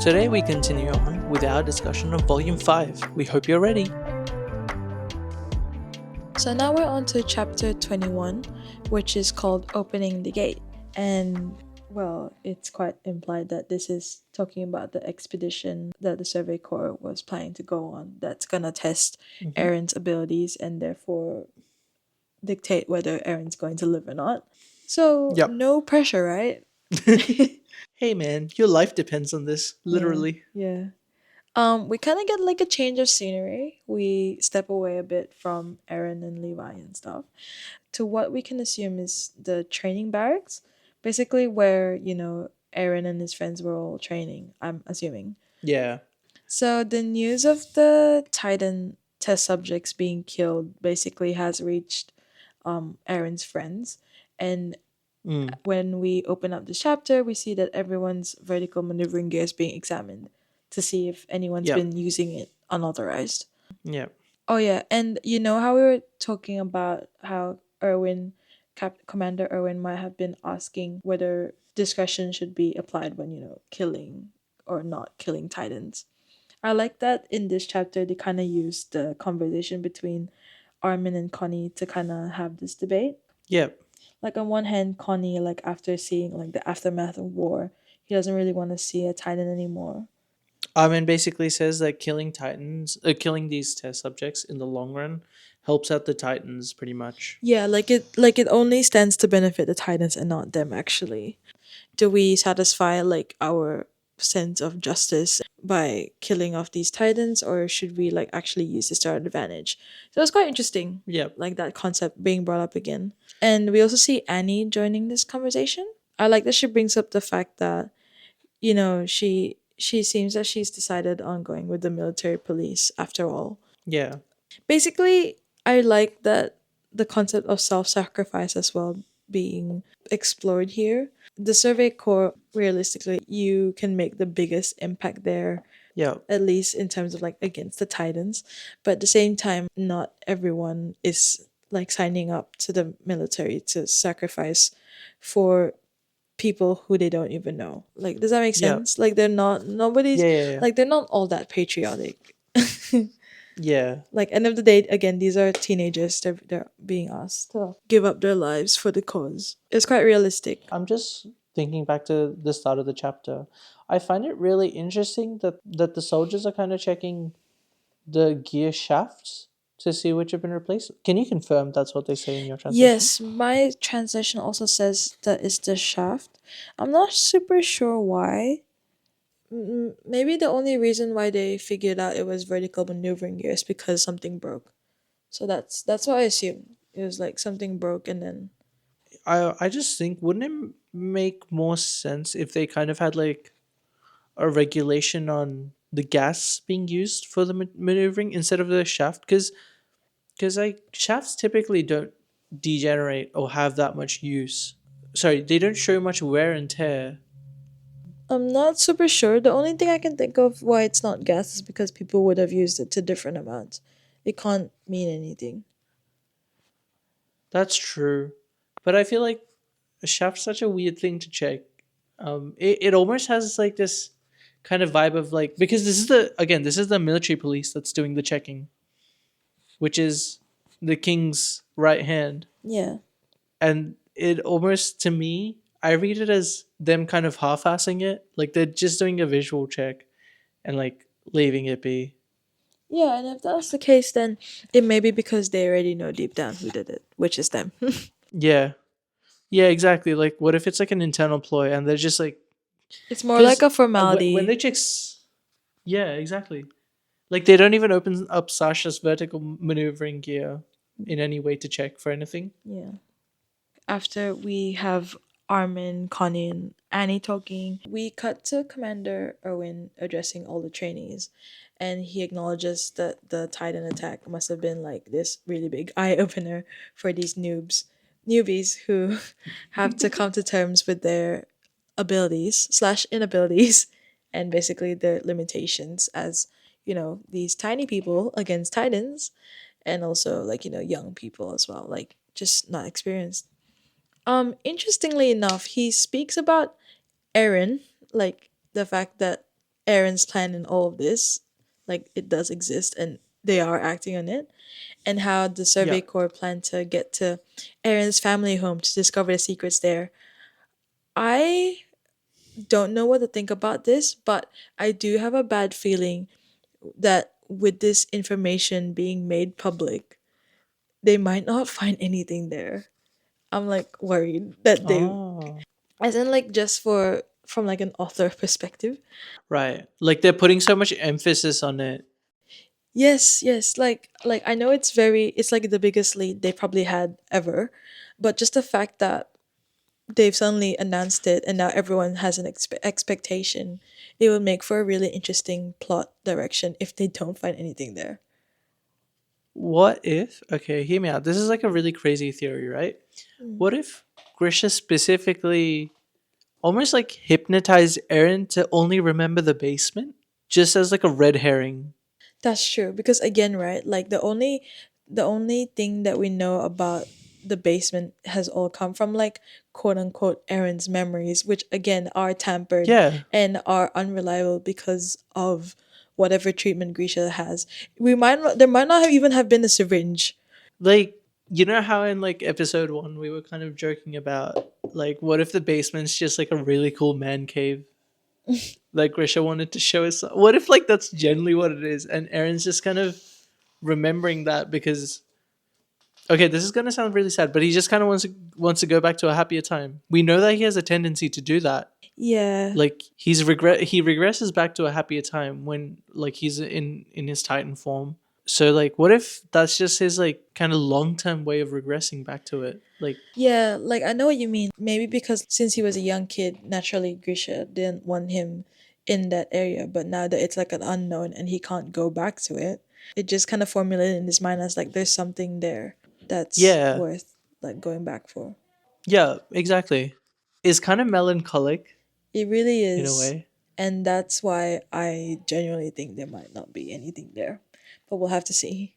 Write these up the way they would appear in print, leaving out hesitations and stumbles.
Today we continue on with our discussion of Volume 5. We hope you're ready. So now we're on to chapter 21, which is called Opening the Gate. And, well, it's quite implied that this is talking about the expedition that the Survey Corps was planning to go on that's gonna test Aaron's abilities and therefore dictate whether Aaron's going to live or not. So, Yep. no pressure, right? Hey man, your life depends on this, literally. Yeah. We kind of get like a change of scenery. We step away a bit from Aaron and Levi and stuff to what we can assume is the training barracks, basically where, Aaron and his friends were all training, I'm assuming. Yeah. So the news of the Titan test subjects being killed basically has reached Aaron's friends. And when we open up this chapter, we see that everyone's vertical maneuvering gear is being examined to see if anyone's been using it unauthorized. Yeah. Oh yeah, and you know how we were talking about how Commander Irwin might have been asking whether discretion should be applied when, killing or not killing Titans. I like that in this chapter they kind of used the conversation between Armin and Connie to kind of have this debate. Yep. Like on one hand, Connie, like after seeing like the aftermath of war, he doesn't really want to see a Titan anymore. Armin basically says that killing these test subjects in the long run helps out the Titans pretty much. Yeah, like it only stands to benefit the Titans and not them actually. Do we satisfy like our sense of justice by killing off these Titans, or should we like actually use this to our advantage? So it's quite interesting. Yep. Like that concept being brought up again. And we also see Annie joining this conversation. I like that she brings up the fact that, she seems that she's decided on going with the military police after all. Yeah. Basically, I like that the concept of self-sacrifice as well being explored here. The Survey Corps, realistically, you can make the biggest impact there, Yeah. at least in terms of like against the Titans. But at the same time, not everyone is like signing up to the military to sacrifice for people who they don't even know. Like, does that make Yeah. sense? Like, they're not, nobody's, Yeah. like, they're not all that patriotic. Yeah. Like, end of the day, again, these are teenagers. They're being asked to give up their lives for the cause. It's quite realistic. I'm just thinking back to the start of the chapter. I find it really interesting that the soldiers are kind of checking the gear shafts to see which have been replaced. Can you confirm that's what they say in your translation? Yes, my translation also says that it's the shaft. I'm not super sure why. Maybe the only reason why they figured out it was vertical maneuvering gear is because something broke. So that's what I assume. It was like something broke and then I just think, wouldn't it make more sense if they kind of had like a regulation on the gas being used for the maneuvering instead of the shaft? Because like shafts typically don't degenerate or have that much use. Sorry, they don't show much wear and tear. I'm not super sure. The only thing I can think of why it's not gas is because people would have used it to different amounts. It can't mean anything. That's true, but I feel like a shaft's such a weird thing to check. It almost has like this kind of vibe of like, because this is the military police that's doing the checking, which is the king's right hand. Yeah. And it almost, to me, I read it as them kind of half-assing it, like they're just doing a visual check and like leaving it be. Yeah, and if that's the case, then it may be because they already know deep down who did it, which is them. Yeah. Yeah, exactly. Like, what if it's like an internal ploy and they're just like, It's more like a formality. when they check, yeah, exactly. Like they don't even open up Sasha's vertical maneuvering gear in any way to check for anything. Yeah. After we have Armin, Connie, and Annie talking, we cut to Commander Irwin addressing all the trainees, and he acknowledges that the Titan attack must have been like this really big eye opener for these newbies who have to come to terms with their abilities slash inabilities and basically their limitations as these tiny people against Titans, and also like young people as well, like just not experienced. Interestingly enough, he speaks about Aaron, like the fact that Aaron's plan in all of this, like it does exist and they are acting on it, and how the Yeah. Survey Corps plan to get to Aaron's family home to discover the secrets there. I don't know what to think about this, but I do have a bad feeling that with this information being made public, they might not find anything there. I'm like worried that they, Oh. as in like just for from like an author perspective. Right. Like they're putting so much emphasis on it. Yes, yes, like I know it's like the biggest lead they probably had ever, but just the fact that they've suddenly announced it and now everyone has an expectation, it will make for a really interesting plot direction if they don't find anything there. What if, okay, hear me out. This is like a really crazy theory, right? Mm. What if Grisha specifically almost like hypnotized Aaron to only remember the basement? Just as like a red herring. That's true because again, right? Like the only thing that we know about the basement has all come from like quote unquote Aaron's memories, which again are tampered Yeah. and are unreliable because of whatever treatment Grisha has. There might not have even have been a syringe. Like, you know how in like episode one we were kind of joking about like what if the basement's just like a really cool man cave? Like Grisha wanted to show us. What if like that's generally what it is, and Aaron's just kind of remembering that because okay, this is gonna sound really sad, but he just kind of wants to go back to a happier time. We know that he has a tendency to do that. Yeah. Like he regresses back to a happier time when like he's in his Titan form. So like, what if that's just his like kind of long term way of regressing back to it? Like, Yeah, like I know what you mean. Maybe because since he was a young kid, naturally Grisha didn't want him in that area, but now that it's like an unknown and he can't go back to it, it just kind of formulated in his mind as like there's something there that's yeah, worth like going back for. yeah, exactly. Is kind of melancholic It really in a is. way. And that's why I genuinely think there might not be anything there. But we'll have to see.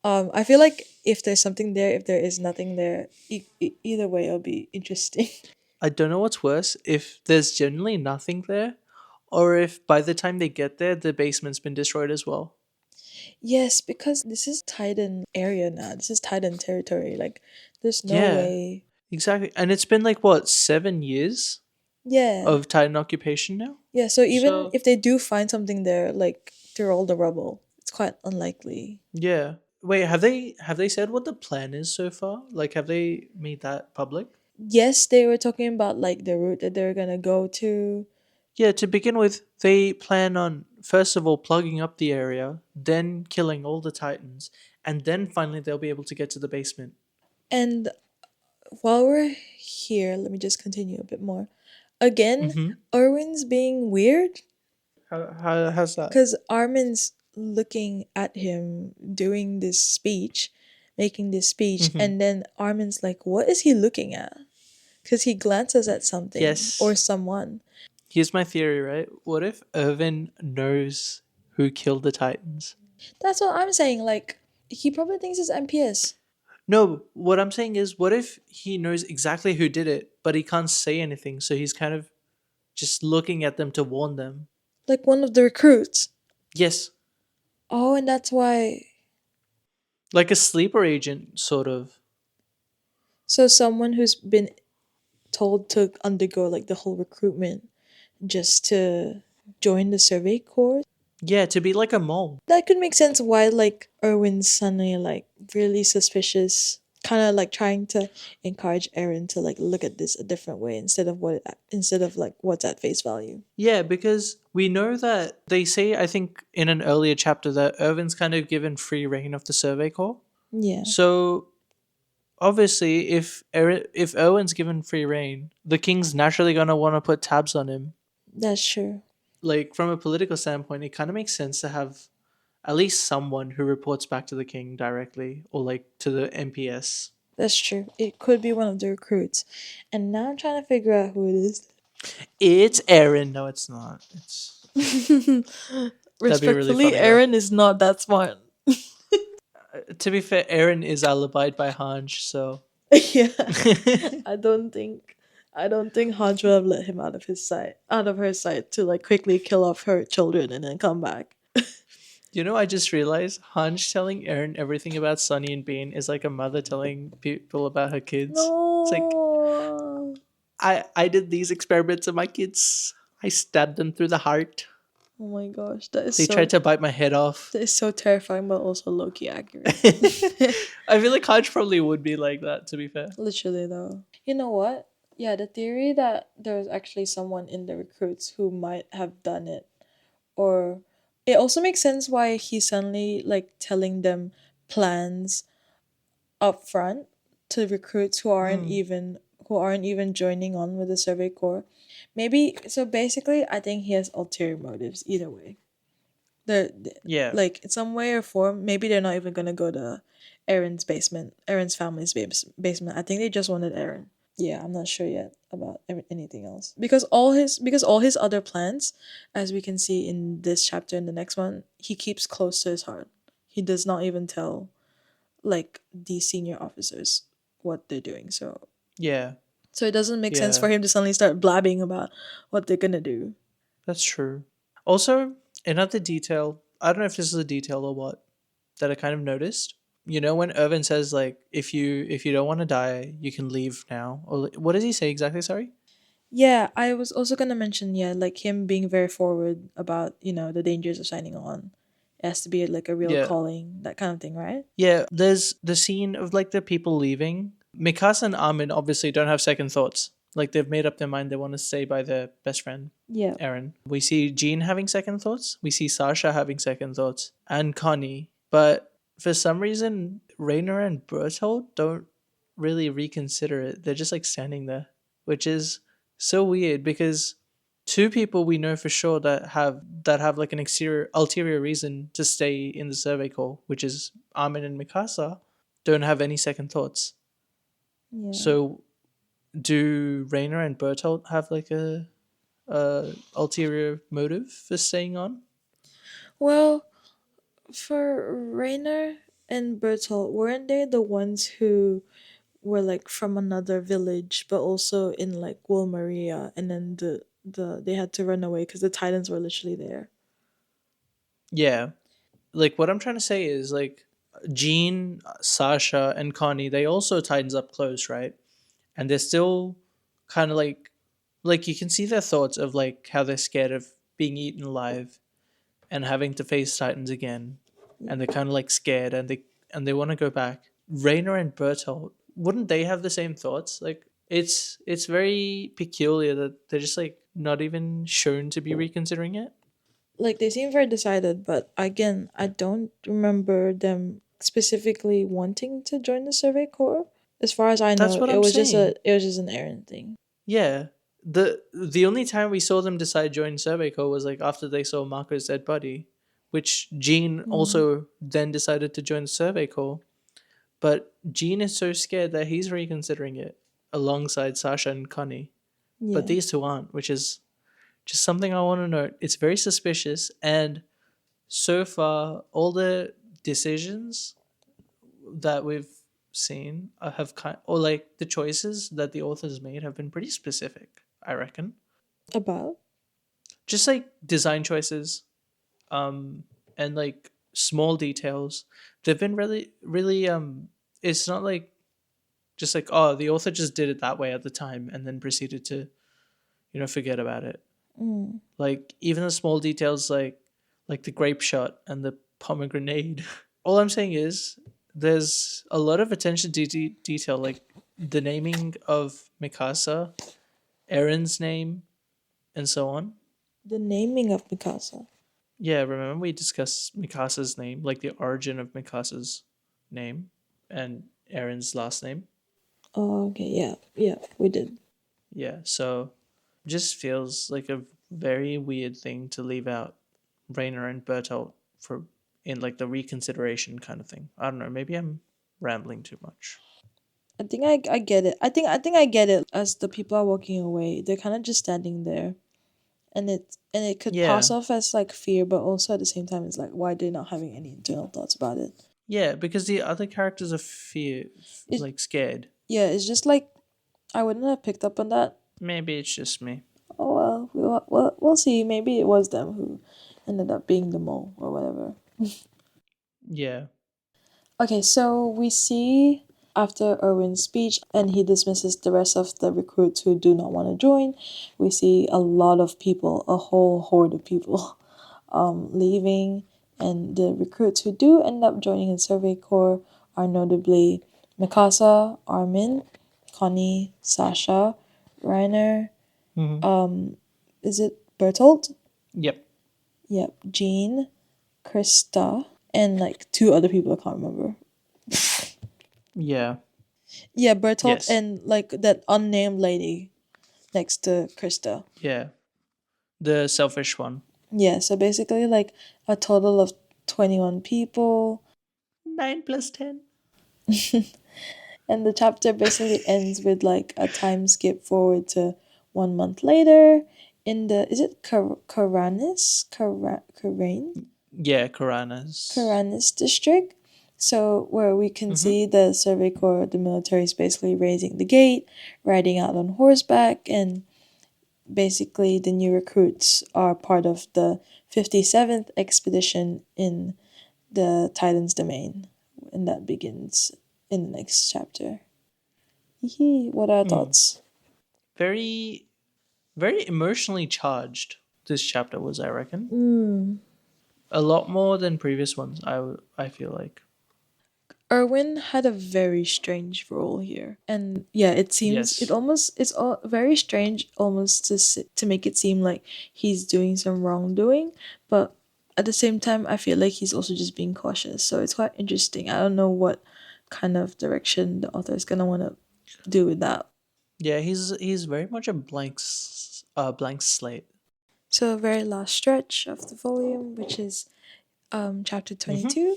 I feel like if there's something there, if there is nothing there, either way, it'll be interesting. I don't know what's worse, if there's generally nothing there, or if by the time they get there, the basement's been destroyed as well. Yes, because this is Titan area now. This is Titan territory. Like, there's no Yeah, way. exactly. And it's been like what 7 years Yeah. of Titan occupation now. Yeah, so even So if they do find something there, like through all the rubble, it's quite unlikely. yeah. Wait, have they said what the plan is so far? Like, have they made that public? Yes, they were talking about like the route that they're gonna go to. Yeah, to begin with, they plan on first of all plugging up the area, then killing all the Titans, and then finally they'll be able to get to the basement. And while we're here, let me just continue a bit more. Again, Mm-hmm. Erwin's being weird How's that? because Armin's looking at him doing this speech, making this speech, Mm-hmm. and then Armin's like, what is he looking at? Because he glances at something or Yes. someone. Here's my theory, right? What if Irvin knows who killed the Titans? That's what I'm saying. Like, he probably thinks it's MPS. No, what I'm saying is, what if he knows exactly who did it, but he can't say anything, so he's kind of just looking at them to warn them? Like one of the recruits. Yes, Oh, and that's why. like a sleeper agent, sort of. So someone who's been told to undergo like the whole recruitment just to join the survey corps. Yeah, to be like a mole. That could make sense why like Erwin's suddenly like really suspicious, kind of like trying to encourage Aaron to like look at this a different way instead of like what's at face value. Yeah, because we know that they say, I think, in an earlier chapter that Irvin's kind of given free reign of the Survey Corps. Yeah, So obviously, if Owen's given free reign, the king's naturally gonna want to put tabs on him. that's true. Like from a political standpoint, it kind of makes sense to have at least someone who reports back to the king directly, or like to the MPS. That's true. It could be one of the recruits. And now I'm trying to figure out who it is. It's Aaron. No, it's not. It's that'd be really Respectfully, funny though. Aaron is not that smart. To be fair, Aaron is alibied by Hanj, so Yeah. I don't think I don't think Hodge would have let him out of his sight, out of her sight, to like quickly kill off her children and then come back. You know, I just realized Hanj telling Aaron everything about Sunny and Bean is like a mother telling people about her kids. It's like No. I did these experiments on my kids. I stabbed them through the heart. Oh my gosh, They tried to bite my head off. that is so terrifying, but also low key accurate. I feel like Hanj probably would be like that. To be fair. Literally though. You know what? Yeah, the theory that there was actually someone in the recruits who might have done it, or it also makes sense why he's suddenly like telling them plans up front to recruits Hmm. who aren't even joining on with the survey corps. Maybe so basically I think he has ulterior motives either way. The Yeah. like in some way or form, maybe they're not even gonna go to Aaron's family's basement. I think they just wanted Aaron. Yeah, I'm not sure yet about anything else because all his other plans, as we can see in this chapter and the next one, he keeps close to his heart. He does not even tell like the senior officers what they're doing. Yeah. So it doesn't make sense Yeah. for him to suddenly start blabbing about what they're gonna do. That's true. Also, another detail. I don't know if this is a detail or what that I kind of noticed. You know, when Irvin says like, if you don't want to die, you can leave now. Or what does he say exactly? Sorry. Yeah, I was also gonna mention, yeah, like him being very forward about, the dangers of signing on. It has to be like a real Yeah. calling, that kind of thing, right? Yeah. There's the scene of like the people leaving. Mikasa and Armin obviously don't have second thoughts. Like they've made up their mind they want to stay by their best friend, Yeah. Aaron. We see Jean having second thoughts. We see Sasha having second thoughts, and Connie. But for some reason, Rainer and Bertold don't really reconsider it. They're just like standing there, which is so weird because two people we know for sure that have like an exterior ulterior reason to stay in the survey corps, which is Armin and Mikasa, don't have any second thoughts. Yeah. So do Rainer and Bertolt have like a ulterior motive for staying on? Well, for Rainer and Bertolt, weren't they the ones who were like from another village, but also in like Wilmaria, and then they had to run away because the Titans were literally there. Yeah. Like what I'm trying to say is like Jean, Sasha, and Connie, they also tightens up close, right? And they're still kind of like you can see their thoughts of like how they're scared of being eaten alive and having to face Titans again. And they're kind of like scared and they want to go back. Rainer and Bertolt, wouldn't they have the same thoughts? Like it's very peculiar that they're just like not even shown to be reconsidering it. Like they seem very decided, but again, I don't remember them specifically wanting to join the Survey Corps. As far as I That's know, what I'm saying. it was just an errand thing. Yeah. The only time we saw them decide to join Survey Corps was like after they saw Marco's dead body, which Jean Mm, also then decided to join the Survey Corps. But Jean is so scared that he's reconsidering it alongside Sasha and Connie. But yeah. these two aren't, which is just something I want to note. It's very suspicious, and so far, all the decisions that we've seen have kind, or like the choices that the authors made have been pretty specific. I reckon, About? just like design choices, um, and like small details. They've been really, really. It's not like just like oh, the author just did it that way at the time and then proceeded to forget about it. Mm, Like even the small details like the grape shot and the pomegranate. All I'm saying is there's a lot of attention to detail, like the naming of Mikasa, Aaron's name, and so on. the naming of Mikasa. Yeah, remember we discussed Mikasa's name, like the origin of Mikasa's name and Aaron's last name. Oh, okay, yeah, yeah, we did. Yeah, so just feels like a very weird thing to leave out Rainer and Bertolt for in like the reconsideration kind of thing. I don't know. Maybe I'm rambling too much. I think I get it. I think I get it. As the people are walking away, they're kind of just standing there, and it could pass Yeah, off as like fear, but also at the same time, it's like why they're not having any internal thoughts about it. yeah, because the other characters are It like scared. Yeah, it's just like I wouldn't have picked up on that Maybe it's just me. Oh well, we'll see. Maybe it was them who ended up being the mole or whatever. Yeah. Okay, so we see after Erwin's speech and he dismisses the rest of the recruits who do not want to join, we see a lot of people, a whole horde of people, leaving. And the recruits who do end up joining in Survey Corps are notably Mikasa, Armin, Connie, Sasha, Reiner, Hmm. is it Bertolt? Yep. Yep, Jean, Krista, and like two other people I can't remember. Yeah. Yeah, Bertolt Yes. and like that unnamed lady next to Krista. Yeah. The selfish one. Yeah, so basically like a total of 21 people. 9 plus 10. And the chapter basically ends with like a time skip forward to 1 month later in the, is it Yeah, Karanas. Karanis district. So where we can Hmm. see the Survey Corps, the military is basically raising the gate, riding out on horseback, and basically the new recruits are part of the 57th expedition in the Titan's domain, and that begins in the next chapter. What are our Mm. thoughts? Very, very emotionally charged. This chapter was, I reckon, Mm. a lot more than previous ones. I feel like. Erwin had a very strange role here, and yeah, Yes. it's all very strange, almost to make it seem like he's doing some wrongdoing, but at the same time, I feel like he's also just being cautious. So it's quite interesting. I don't know what kind of direction the author is gonna want to do with that. Yeah, he's very much a blank slate. So, very last stretch of the volume, which is chapter Hmm. 22,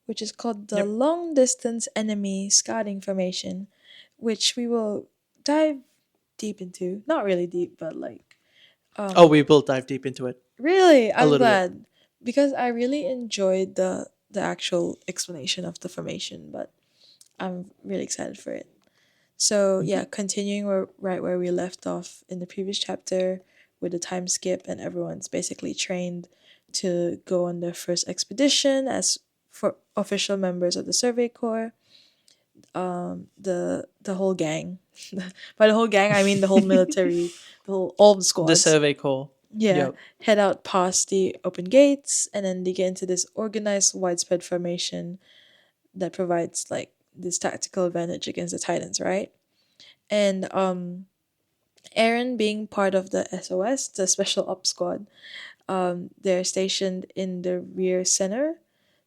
which is called the Yep. Long Distance Enemy Scouting Formation, which we will dive deep into. Not really deep, but like, Oh, um, we will dive deep into it really, a I'm little bit. glad because I really enjoyed the actual explanation of the formation, but I'm really excited for it. So Hmm. yeah, continuing right where we left off in the previous chapter with the time skip and everyone's basically trained to go on their first expedition as for official members of the Survey Corps. The whole gang, by the whole gang I mean the whole military, all the The squads. survey call. Yeah, Yep. head out past the open gates and then they get into this organized widespread formation that provides like this tactical advantage against the Titans, right? And Aaron being part of the SOS, the Special Ops Squad, they're stationed in the rear center.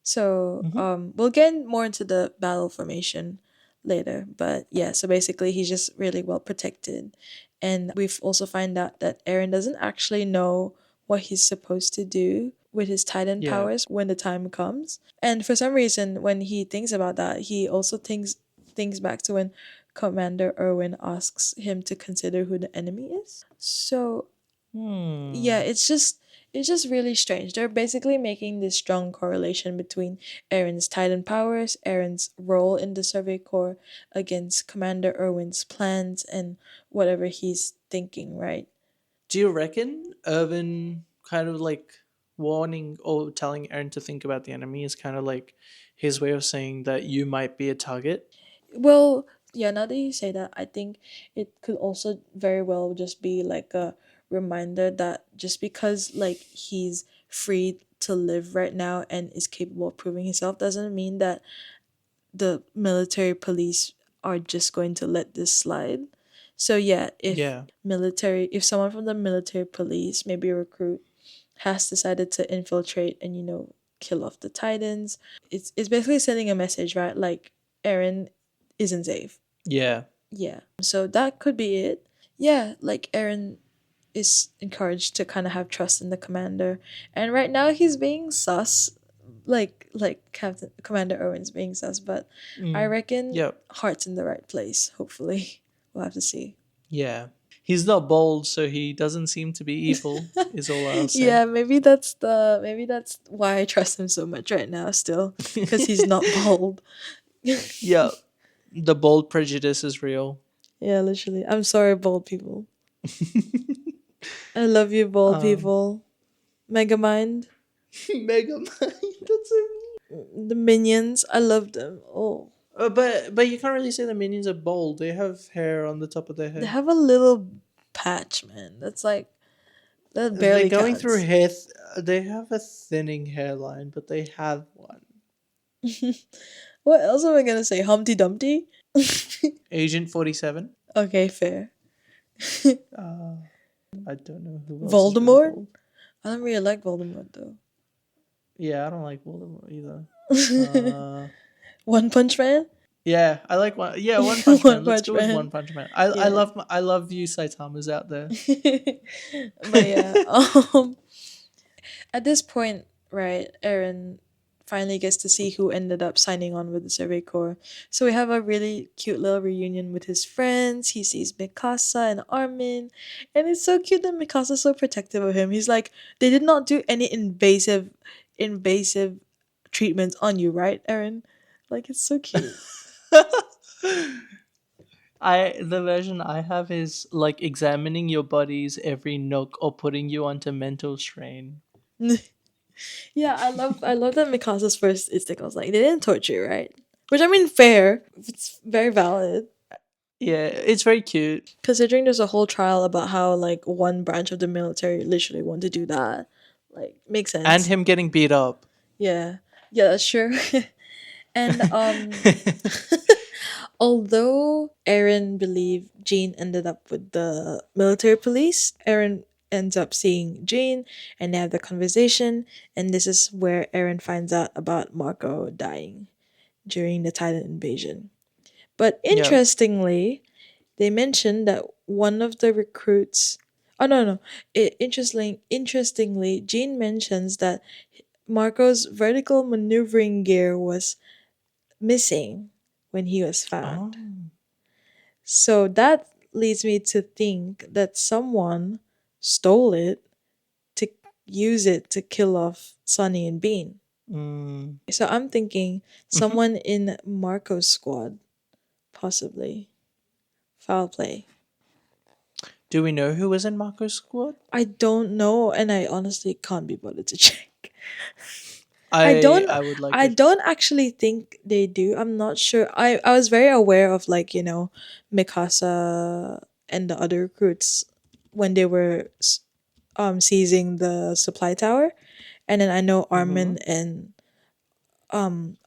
So Hmm. we'll get more into the battle formation later. But yeah, so basically he's just really well protected. And we've also find out that Aaron doesn't actually know what he's supposed to do with his Titan Yeah. powers when the time comes. And for some reason, when he thinks about that, he also thinks back to when Commander Irwin asks him to consider who the enemy is. So yeah, Hmm. it's just really strange. They're basically making this strong correlation between Aaron's Titan powers, Aaron's role in the Survey Corps against Commander Irwin's plans and whatever he's thinking, right? Do you reckon Irvin kind of like warning or telling Aaron to think about the enemy is kind of like his way of saying that you might be a target? Well, yeah, now that you say that, I think it could also very well just be like a reminder that just because like he's free to live right now and is capable of proving himself doesn't mean that the military police are just going to let this slide. So yeah, Yeah. if someone from the military police, maybe a recruit, has decided to infiltrate and kill off the Titans, it's basically sending a message, right? Like Aaron isn't safe. Yeah. Yeah. So that could be it. Yeah, like Aaron is encouraged to kind of have trust in the commander. And right now he's being sus, like Captain Commander Owen's being sus, but I Mm. reckon Yep. heart's in the right place, hopefully. We'll have to see. Yeah. He's not bold, so he doesn't seem to be evil, is all I'll say. Yeah, maybe that's why I trust him so much right now still, because he's not bold. Yeah. The bold prejudice is real. Yeah, literally. I'm sorry, bold people. I love you, ball um, people. Megamind, Mega Mind. That's so the minions, I love them. Oh, but you can't really say the minions are bald. They have hair on the top of their they head. have a little patch, man. That's like that They're barely going through counts. hair. They have a thinning hairline, but they have one. What else am I gonna say? Humpty Dumpty. Agent 47. Okay, fair. Uh, I don't know who else is really Voldemort. bald. I don't really like Voldemort though. Yeah, I don't like Voldemort either. Uh, One Punch Man. yeah, I like one. Yeah, One Punch One Man. Let's Punch go with Man. One Punch Man. I Yeah. love I love you Saitamas out there. But yeah, at this point, right, Aaron finally gets to see who ended up signing on with the Survey Corps. So we have a really cute little reunion with his friends. He sees Mikasa and Armin, and it's so cute that Mikasa's so protective of him. He's like, they did not do any invasive treatments on you, right, Aaron? Like it's so cute. I the version I have is like examining your body's every nook or putting you onto mental strain. Yeah, I love that Mikasa's first instinct was like they didn't torture you, right? Which I mean fair. It's very valid. Yeah, it's very cute. Considering there's a whole trial about how like one branch of the military literally wanted to do that. Like makes And sense. him getting beat up. Yeah. Yeah, that's true. And although Aaron believed Jean ended up with the military police, Aaron ends up seeing Jean and they have the conversation, and this is where Aaron finds out about Marco dying during the Titan invasion. But Yep. interestingly, they mentioned that one of the recruits. Oh no no! Interestingly, Jean mentions that Marco's vertical maneuvering gear was missing when he was Oh. found. So that leads me to think that someone stole it to use it to kill off Sonny and Bean. Mm. So I'm thinking Mhm. someone in Marco's squad, possibly. Foul play. Do we know who was in Marco's squad? I don't know, and I honestly can't be bothered to check. I I don't I would like I it. don't actually think they do. I'm not sure. I was very aware of like, Mikasa and the other recruits when they were seizing the supply tower. And then I know Mm-hmm.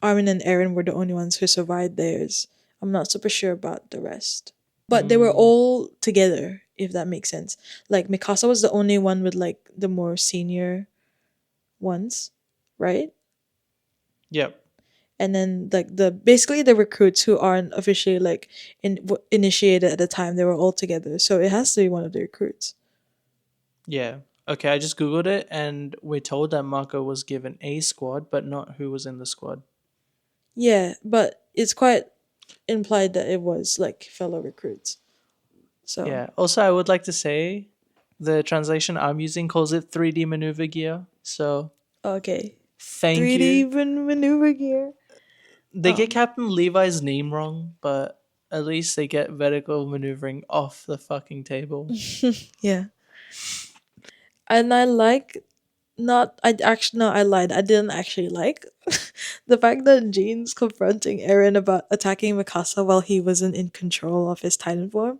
Armin and Aaron were the only ones who survived theirs. I'm not super sure about the rest. But they were Mm. all together, if that makes sense. Like Mikasa was the only one with like the more senior ones, right? Yep. And then like the basically the recruits who aren't officially like initiated at the time, they were all together, so it has to be one of the recruits. Yeah. Okay, I just googled it and we're told that Marco was given a squad, but not who was in the squad. Yeah, but it's quite implied that it was like fellow recruits. So Yeah. Also, I would like to say the translation I'm using calls it 3D maneuver gear. So okay, thank 3D you. maneuver gear. They get um Captain Levi's name wrong, but at least they get vertical maneuvering off the fucking table. yeah, and I like not I actually no I lied, I didn't actually like the fact that Jean's confronting Aaron about attacking Mikasa while he wasn't in control of his Titan form.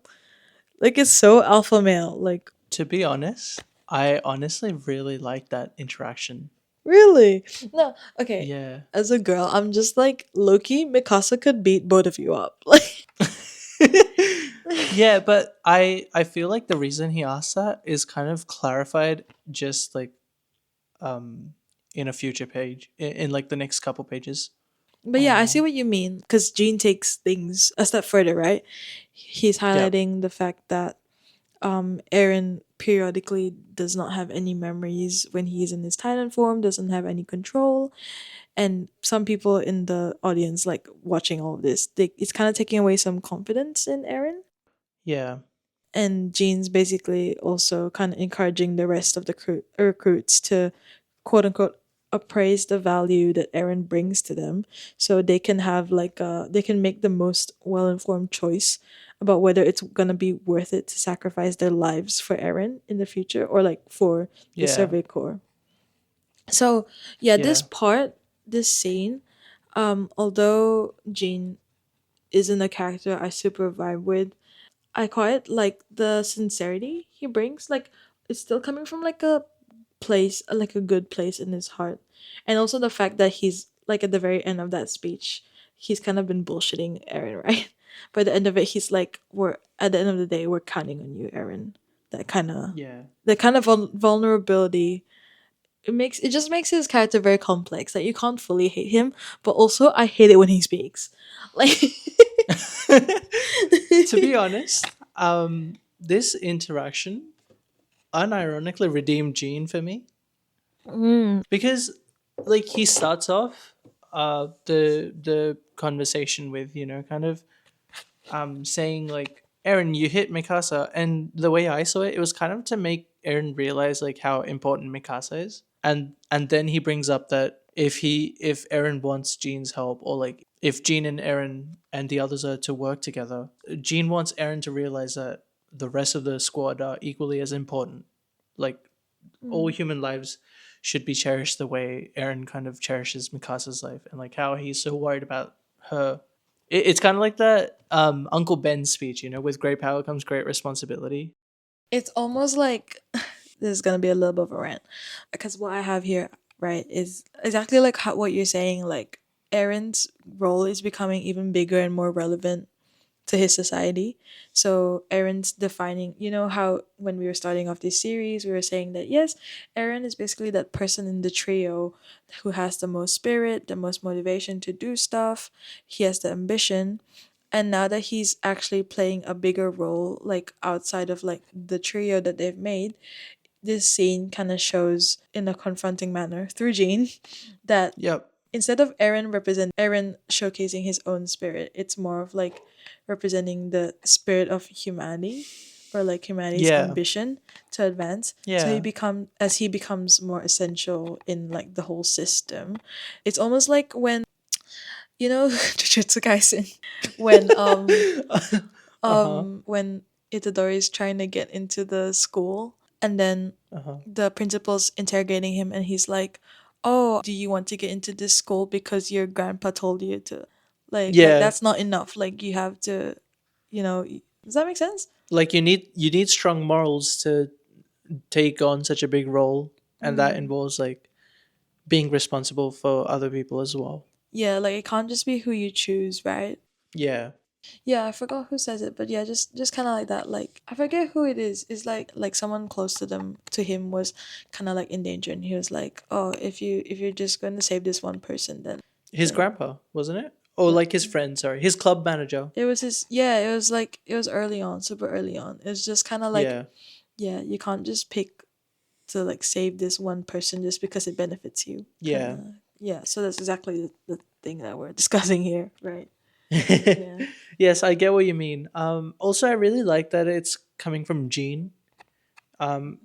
Like it's so alpha male. Like To be honest, I honestly really like that interaction. really? No, okay. Yeah. As a girl, I'm just like Loki. Mikasa could beat both of you up. Like, Yeah, but I feel like the reason he asked that is kind of clarified just like um in a future page in like the next couple pages. but yeah, I see what you mean. Because Jean takes things a step further, right? He's Yep. highlighting the fact that Aaron periodically does not have any memories when he's in his Titan form, doesn't have any control, and some people in the audience like watching all of this, it's kind of taking away some confidence in Aaron. Yeah. And Jean's basically also kind of encouraging the rest of the recruits to quote unquote appraise the value that Eren brings to them, so they can have like they can make the most well-informed choice about whether it's gonna be worth it to sacrifice their lives for Eren in the future, or like for the Yeah. Survey Corps. So yeah, this Yeah. part, this scene, although Jean isn't a character I super vibe with, I quite like the sincerity he brings. Like, it's still coming from like a place, like a good place in his heart, and also the fact that he's like at the very end of that speech, he's kind of been bullshitting Aaron, right? By the end of it, he's like, "We're at the end of the day, we're counting on you, Aaron." That kind of, Yeah. vulnerability. It just makes his character very complex. Like, you can't fully hate him, but also I hate it when he speaks. Like, To be honest, this interaction unironically redeemed Gene for me mm, because, like, he starts off the conversation with, kind of saying like, Aaron, you hit Mikasa, and the way I saw it, it was kind of to make Aaron realize like how important Mikasa is, and then he brings up that if Aaron wants Jean's help, or like if Jean and Aaron and the others are to work together, Jean wants Aaron to realize that the rest of the squad are equally as important. Like, all mm. human lives should be cherished the way Aaron kind of cherishes Mikasa's life, and like how he's so worried about her. It's kind of like that Uncle Ben speech, with great power comes great responsibility. It's almost like this is gonna be a little bit of a rant, because what I have here, right, is exactly like what you're saying. Like, Aaron's role is becoming even bigger and more relevant to his society. So Aaron's defining, how when we were starting off this series, we were saying that yes, Aaron is basically that person in the trio who has the most spirit, the most motivation to do stuff. He has the ambition. And now that he's actually playing a bigger role, like outside of like the trio that they've made, this scene kind of shows in a confronting manner through Jean that Yep. instead of Aaron showcasing his own spirit, it's more of like representing the spirit of humanity, or like humanity's Yeah. ambition to advance. So Yeah. he becomes more essential in like the whole system. It's almost like when Jujutsu Kaisen, when Uh huh. when Itadori is trying to get into the school, and then Uh huh. the principal's interrogating him, and he's like, "Oh, do you want to get into this school because your grandpa told you to?" Like Yeah. that's not enough. Like, you have to, does that make sense? Like, you need strong morals to take on such a big role, and that Mm. involves like being responsible for other people as well. Yeah, like it can't just be who you choose, right? Yeah. Yeah, I forgot who says it, but yeah, just kind of like that. Like, I forget who it is. It's like someone close to him was kind of like in danger, and he was like, "Oh, if you're just going to save this one person, His then grandpa, wasn't it? Or what?" like his friend, sorry. His club manager. It was his. Yeah, it was like it was early on, super early on. It's just kind of like, Yeah. yeah, you can't just pick to like save this one person just because it benefits you. Kind Yeah. of. Yeah. So that's exactly the thing that we're discussing here, right? Yeah. Yes, I get what you mean. Also, I really like that it's coming from Gene.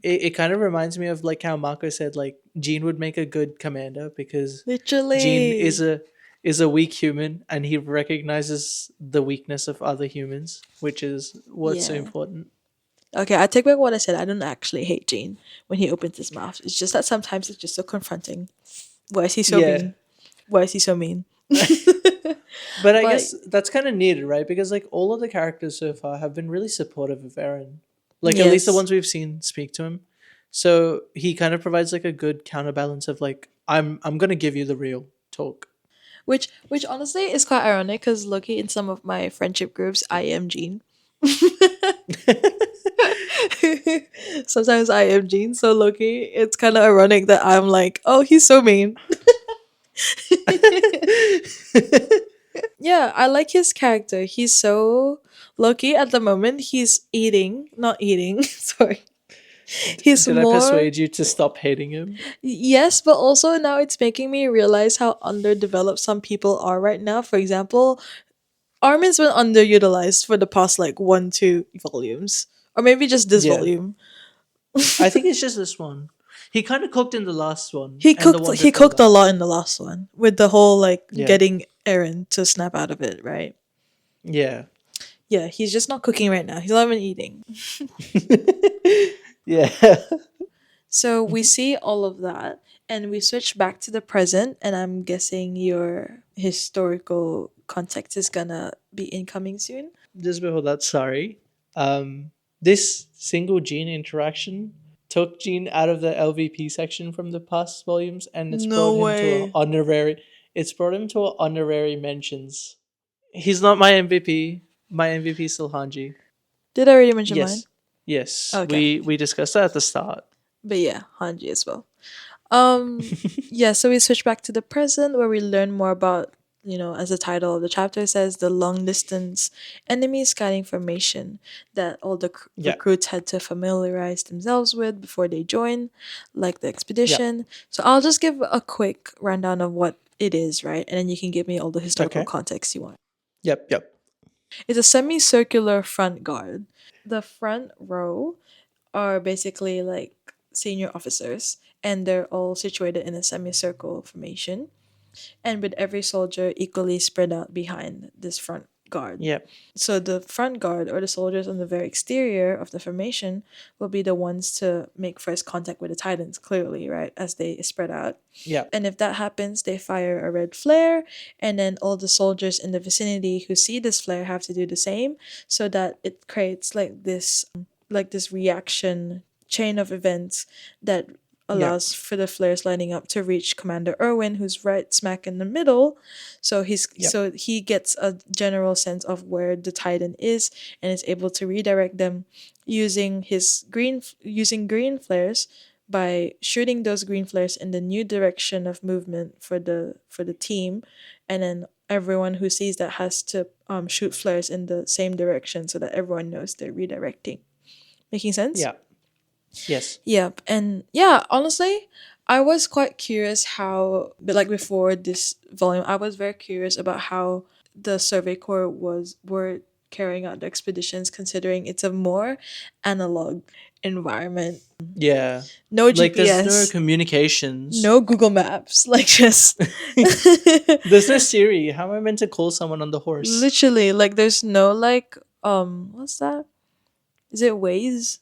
It kind of reminds me of like how Marco said like Gene would make a good commander because Gene is Literally. a weak human, and he recognizes the weakness of other humans, which is what's so Yeah. important. Okay, I take back what I said. I don't actually hate Gene when he opens his mouth. It's just that sometimes it's just so confronting. Why is he so Yeah. mean? Why is he so mean? But I But guess that's kind of needed, right? Because like all of the characters so far have been really supportive of Eren. Like, at least the yes, ones we've seen speak to him. So he kind of provides like a good counterbalance of like, I'm gonna give you the real talk. which honestly is quite ironic because Loki, in some of my friendship groups, I am Gene. Sometimes I am Gene, so Loki, it's kind of ironic that I'm like, oh, he's so mean. Yeah, I like his character. He's so Loki at the moment. He's eating, not eating. Sorry. He's Did I more, persuade you to stop hating him? yes, but also now it's making me realize how underdeveloped some people are right now. For example, Armin's been underutilized for the past like 1, 2 volumes, or maybe just this Yeah. volume. I think it's just this one. He kind of cooked in the last one He and the cooked one he before cooked a that. lot in the last one with the whole like Yeah. getting Aaron to snap out of it, right? Yeah. Yeah, he's just not cooking right now. He's not even eating. Yeah. So we see all of that and we switch back to the present, and I'm guessing your historical context is gonna be incoming soon. Just before that, sorry. Um, this single gene interaction took Gene out of the LVP section from the past volumes, and it's brought No him to a way. honorary. It's brought him to a honorary mentions. He's not my MVP. My MVP is still Hanji. Did I already mention mine? Yes, yes. Okay. We discussed that at the start. But yeah, Hanji as well. Um, yeah, so we switch back to the present where we learn more about, as the title of the chapter says, the long distance enemy scouting formation that all the Yeah, recruits had to familiarize themselves with before they join, like the yeah. expedition. So I'll just give a quick rundown of what it is, right? And then you can give me all the historical Okay. context you want. Yep, yep. It's a semicircular front guard. The front row are basically like senior officers, and they're all situated in a semicircle formation, and with every soldier equally spread out behind this front guard. Yep, So the front guard, or the soldiers on the very exterior of the formation, will be the ones to make first contact with the titans, clearly, right, as they spread out. yep, And if that happens, they fire a red flare, and then all the soldiers in the vicinity who see this flare have to do the same, so that it creates like this reaction chain of events that yep, allows for the flares lining up to reach Commander Irwin, who's right smack in the middle. So yep, he gets a general sense of where the Titan is and is able to redirect them using green flares by shooting those green flares in the new direction of movement for the team, and then everyone who sees that has to shoot flares in the same direction so that everyone knows they're redirecting. Making sense? yep. Yes. Yep. And yeah, honestly, I was quite curious but like before this volume, I was very curious about how the Survey Corps were carrying out the expeditions, considering it's a more analog environment. Yeah. No Like there's no GPS, communications. no Google Maps, like just There's no Siri. How am I meant to call someone on the horse? literally, like there's no like what's that? Is it Waze?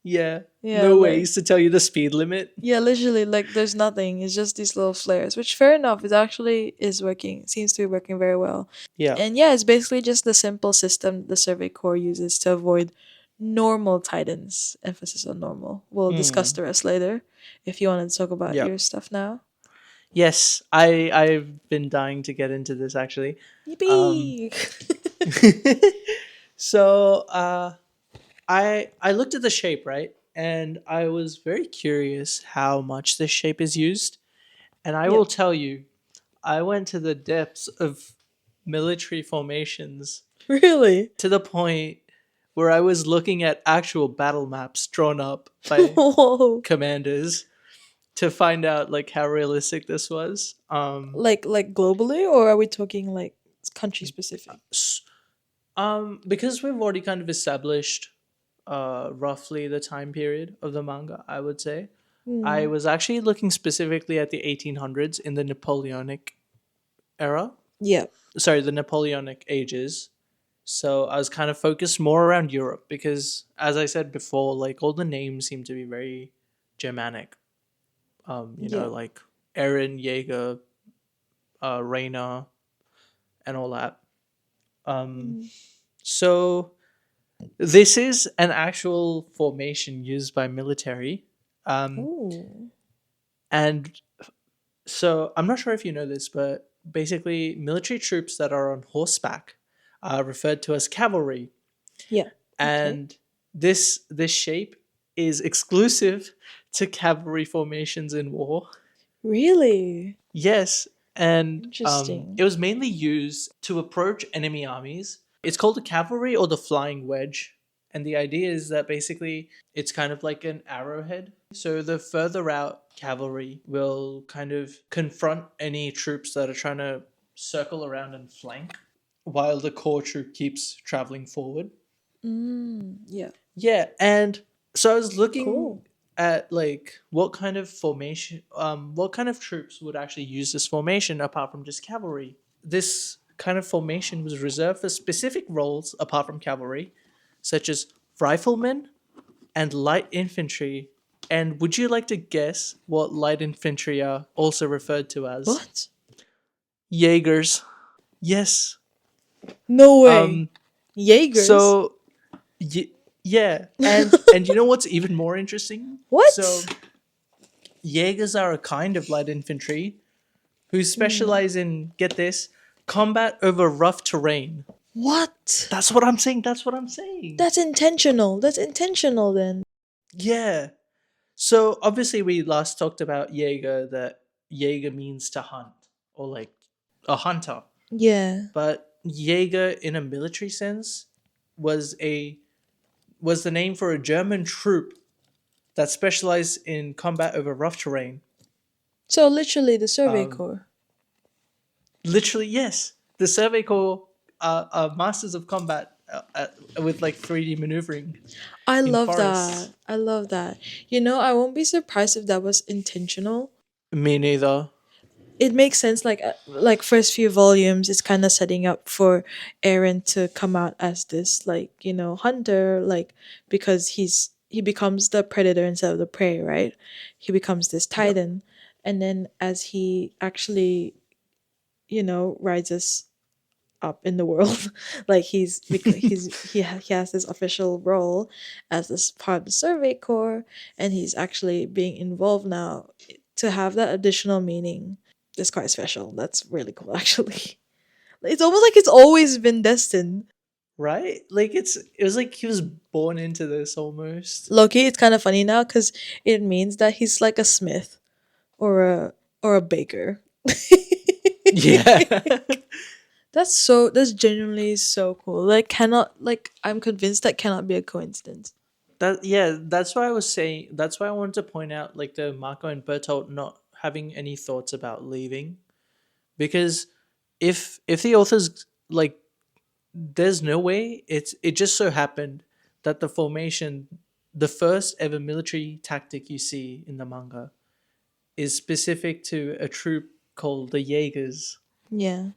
Yeah. Yeah, No like ways to tell you the speed limit. yeah, literally, like there's nothing. It's just these little flares, which fair enough, it actually is working. Seems to be working very well. Yeah. And yeah, it's basically just the simple system the Survey Corps uses to avoid normal titans. Emphasis on normal. We'll discuss Mm. the rest later if you want to talk about Yeah. your stuff now. Yes, I've been dying to get into this actually. Um Yippee! so I looked at the shape, right? And I was very curious how much this shape is used. And I Yeah. will tell you, I went to the depths of military formations Really? to the point where I was looking at actual battle maps drawn up by Whoa. commanders to find out like how realistic this was. Like globally, or are we talking like country specific? S- because we've already kind of established roughly the time period of the manga, I would say. I Hmm. was actually looking specifically at the 1800s in the Napoleonic era. Yeah. Sorry, the Napoleonic ages. So I was kind of focused more around Europe because, as I said before, like all the names seem to be very Germanic. Yeah. Like Aaron, Yeager, Raina, and all that. Um, Mm. so this is an actual formation used by military. Oh. And so I'm not sure if you know this, but basically, military troops that are on horseback are referred to as cavalry. Yeah. Okay. And this shape is exclusive to cavalry formations in war. Really? Yes, and Interesting. it was mainly used to approach enemy armies. It's called the cavalry or the flying wedge. And the idea is that basically it's kind of like an arrowhead. So the further out cavalry will kind of confront any troops that are trying to circle around and flank while the core troop keeps traveling forward. Yeah. Yeah, and so I was looking Cool. at like what kind of troops would actually use this formation apart from just cavalry. This kind of formation was reserved for specific roles apart from cavalry, such as riflemen and light infantry. And would you like to guess what light infantry are also referred to as? What? Yeagers. Yes. No way. Um. Yeagers? So, yeah, and you know what's even more interesting? So, What? Jaegers are a kind of light infantry who Hmm. specialize in, get this, combat over rough terrain. What? That's what I'm saying. That's what I'm saying. That's intentional. That's intentional then. Yeah. So obviously we last talked about Jaeger, that Jaeger means to hunt or like a hunter. Yeah. But Jaeger in a military sense was a was the name for a German troop that specialized in combat over rough terrain. So literally the Survey Um, Corps. Literally, yes. The Survey Corps are masters of combat with like 3D maneuvering I in love forests. that. I love that. I won't be surprised if that was intentional. Me neither. It makes sense. Like first few volumes, it's kind of setting up for Aaron to come out as this hunter, like because he becomes the predator instead of the prey, right? He becomes this Yep. titan, and then as he actually rises up in the world, like he has this official role as this part of the Survey Corps, and he's actually being involved now to have that additional meaning. It's quite special. That's really cool, actually. It's almost like it's always been destined. Right? Like it was like he was born into this almost. Loki, it's kind of funny now because it means that he's like a smith or a baker. Yeah. That's genuinely so cool. Like cannot like I'm convinced that cannot be a coincidence. That's why I was saying, that's why I wanted to point out like the Marco and Bertolt not having any thoughts about leaving, because if the authors like, there's no way, it just so happened that the formation, the first ever military tactic you see in the manga, is specific to a troop called the Yeagers, Yeah.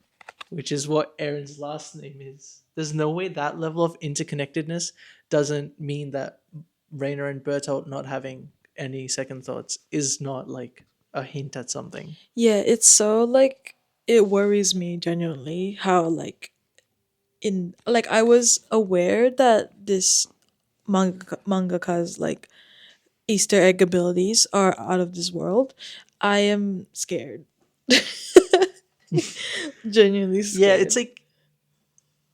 which is what Aaron's last name is. There's no way that level of interconnectedness doesn't mean that Rainer and Bertolt not having any second thoughts is not like a hint at something. Yeah, it's so like it worries me genuinely how in like I was aware that this mangaka's like Easter egg abilities are out of this world. I am scared. Genuinely Yeah, scared. it's like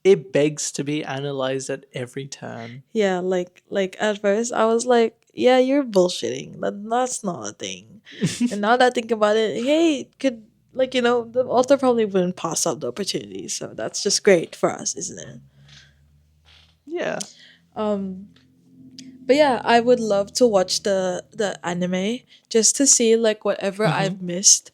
it begs to be analyzed at every turn. Yeah, like at first I was like, yeah, you're bullshitting. That's not a thing. And now that I think about it, hey, it could the author probably wouldn't pass up the opportunity. So that's just great for us, isn't it? Yeah. Um but yeah, I would love to watch the anime just to see like whatever Hmm. I've missed.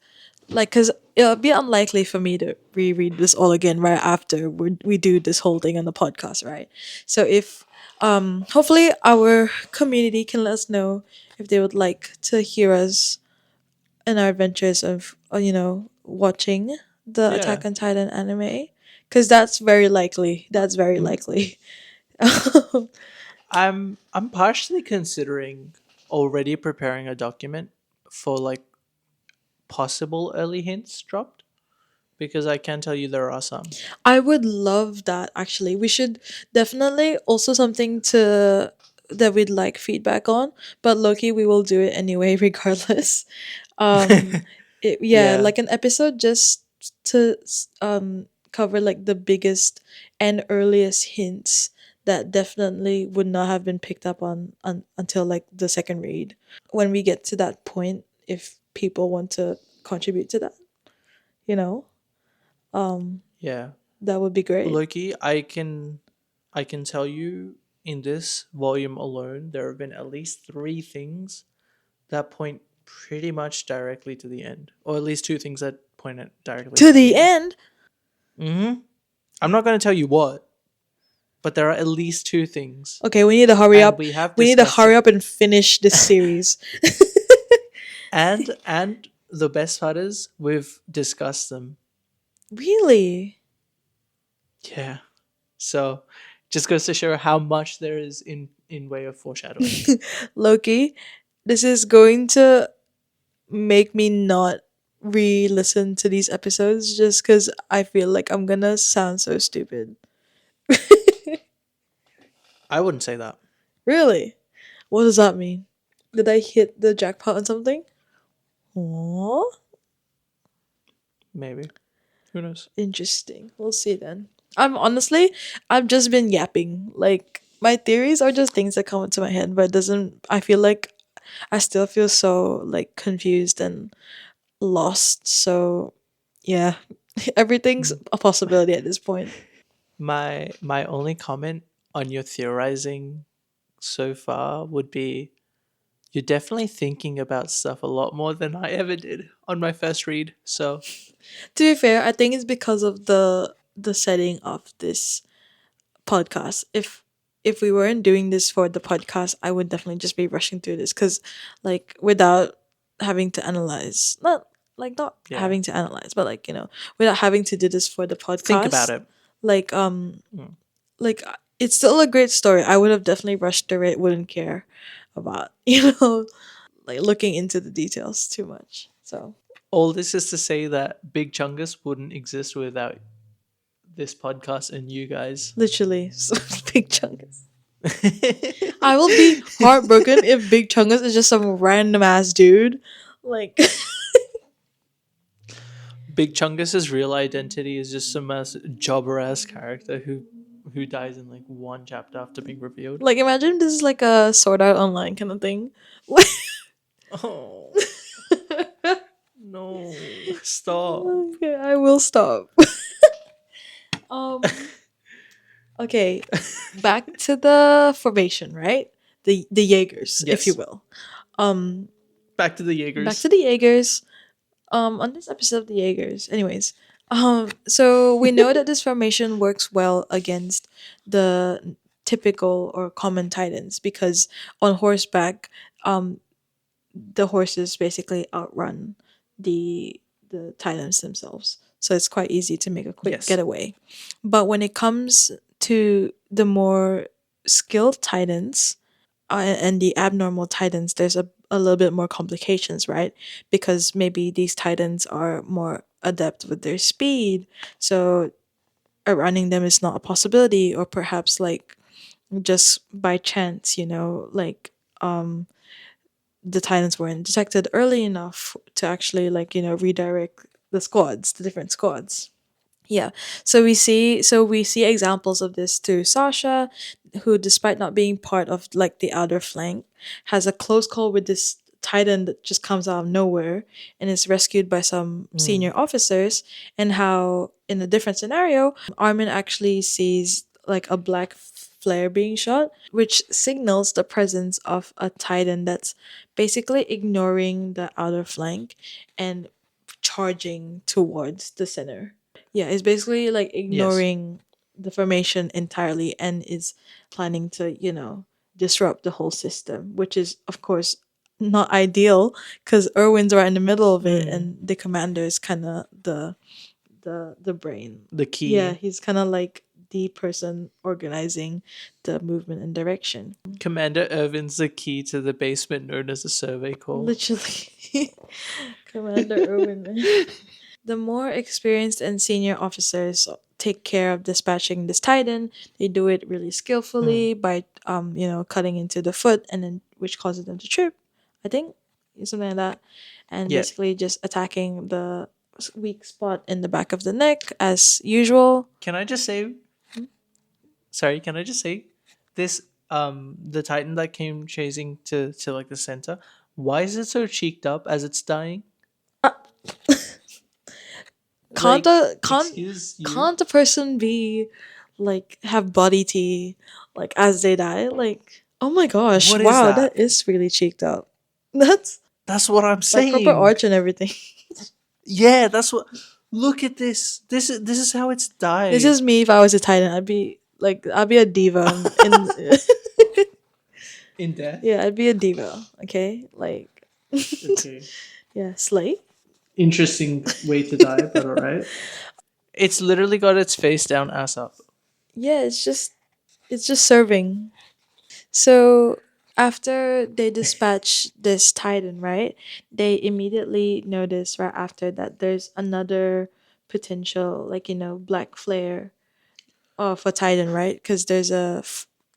Like cuz it'll be unlikely for me to reread this all again right after we do this whole thing on the podcast, right? So if hopefully our community can let us know if they would like to hear us in our adventures of watching the Yeah. Attack on Titan anime, because that's very likely. That's very Mhm. likely. I'm partially considering already preparing a document for like possible early hints dropped, because I can tell you there are some. I would love that, actually. We should definitely also something to that we'd like feedback on, but Loki, we will do it anyway regardless. Um yeah, Yeah. like an episode just to cover like the biggest and earliest hints that definitely would not have been picked up on until like the second read. When we get to that point, if people want to contribute to that, you know, um Yeah. that would be great. Loki, I can tell you in this volume alone there have been at least 3 things that point pretty much directly to the end, or at least 2 things that point it directly To to the the end. end. Mhm. I'm not going to tell you what, but there are at least two things, Okay, we need to hurry and up. we have We need to discussed hurry it. up and finish this series. And the best part is we've discussed them. Really? Yeah. So just goes to show how much there is in way of foreshadowing. Loki, this is going to make me not re-listen to these episodes just because I feel like I'm gonna sound so stupid. I wouldn't say that. Really? What does that mean? Did I hit the jackpot on something? Aww. Maybe. Who knows? Interesting. We'll see then. I've just been yapping. Like my theories are just things that come into my head, but it doesn't I feel like I still feel so like confused and lost. So yeah. Everything's a possibility at this point. My only comment on your theorizing so far would be you're definitely thinking about stuff a lot more than I ever did on my first read. So To be fair, I think it's because of the setting of this podcast. If we weren't doing this for the podcast, I would definitely just be rushing through this because, like, without having to analyze, not yeah, having to analyze, but like without having to do this for the think about podcast, it. like Mm. like it's still a great story. I would have definitely rushed through it. Wouldn't care about like looking into the details too much. So All this is to say that Big Chungus wouldn't exist without this podcast and you guys. literally, so big chungus. I will be heartbroken if Big Chungus is just some random ass dude. Like, Big Chungus's real identity is just some jobber ass character who dies in like one chapter after being revealed. like imagine this is like a Sword Art Online kind of thing. Oh no! Stop. Okay, I will stop. um. Okay, back to the formation, right? The Yeagers, if you Yes. will. Um, Back to the back Yeagers. to the Yeagers. On this episode of the Yeagers, anyways. So we know that this formation works well against the typical or common titans because on horseback, um, the horses basically outrun the the titans themselves. So it's quite easy to make a quick Yes. getaway. But when it comes to the more skilled titans, and the abnormal titans, there's a little bit more complications, right? Because maybe these titans are more adept with their speed, so running them is not a possibility, or perhaps like just by chance, like the titans weren't detected early enough to actually like redirect the different squads. Yeah. So we see examples of this through Sasha, who despite not being part of like the outer flank, has a close call with this Titan that just comes out of nowhere and is rescued by some Mm. senior officers, and how in a different scenario, Armin actually sees like a black flare being shot, which signals the presence of a Titan that's basically ignoring the outer flank and charging towards the center. Yeah, it's basically like Yes. ignoring the formation entirely and is planning to, disrupt the whole system, which is of course not ideal because Erwin's right in the middle of it Mm. and the commander is kind of the brain. The Yeah, key. he's kind of like the person organizing the movement and direction. Commander Irvin's the key to the basement known as the survey corps. Literally. Commander Erwin, man. The more experienced and senior officers take care of dispatching this titan. They do it really Mm. skillfully by cutting into the foot, and then which causes them to trip, I think, something like that, and Yeah. basically just attacking the weak spot in the back of the neck as usual. Can I just say sorry, can I just say this the Titan that came chasing to like the center, why is it so cheeked up as it's dying? Uh, can't Like, a can't excuse you. can't a person be like have body tea like as they die? Like, oh my gosh, What is wow, that that? is really cheeked up. That's That's what I'm like proper saying. arch and everything. Yeah, that's what. Look at this. This is how it's This died. is me if I was a titan. I'd be Like I'll be a diva in In death? yeah, I'd be a diva. Okay, like Okay. yeah, slay. Interesting way to die, but alright. It's literally got its face down, ass up. Yeah, it's just serving. So after they dispatch this Titan, right? They immediately notice right after that there's another potential, like black flare for Titan, right? Because there's a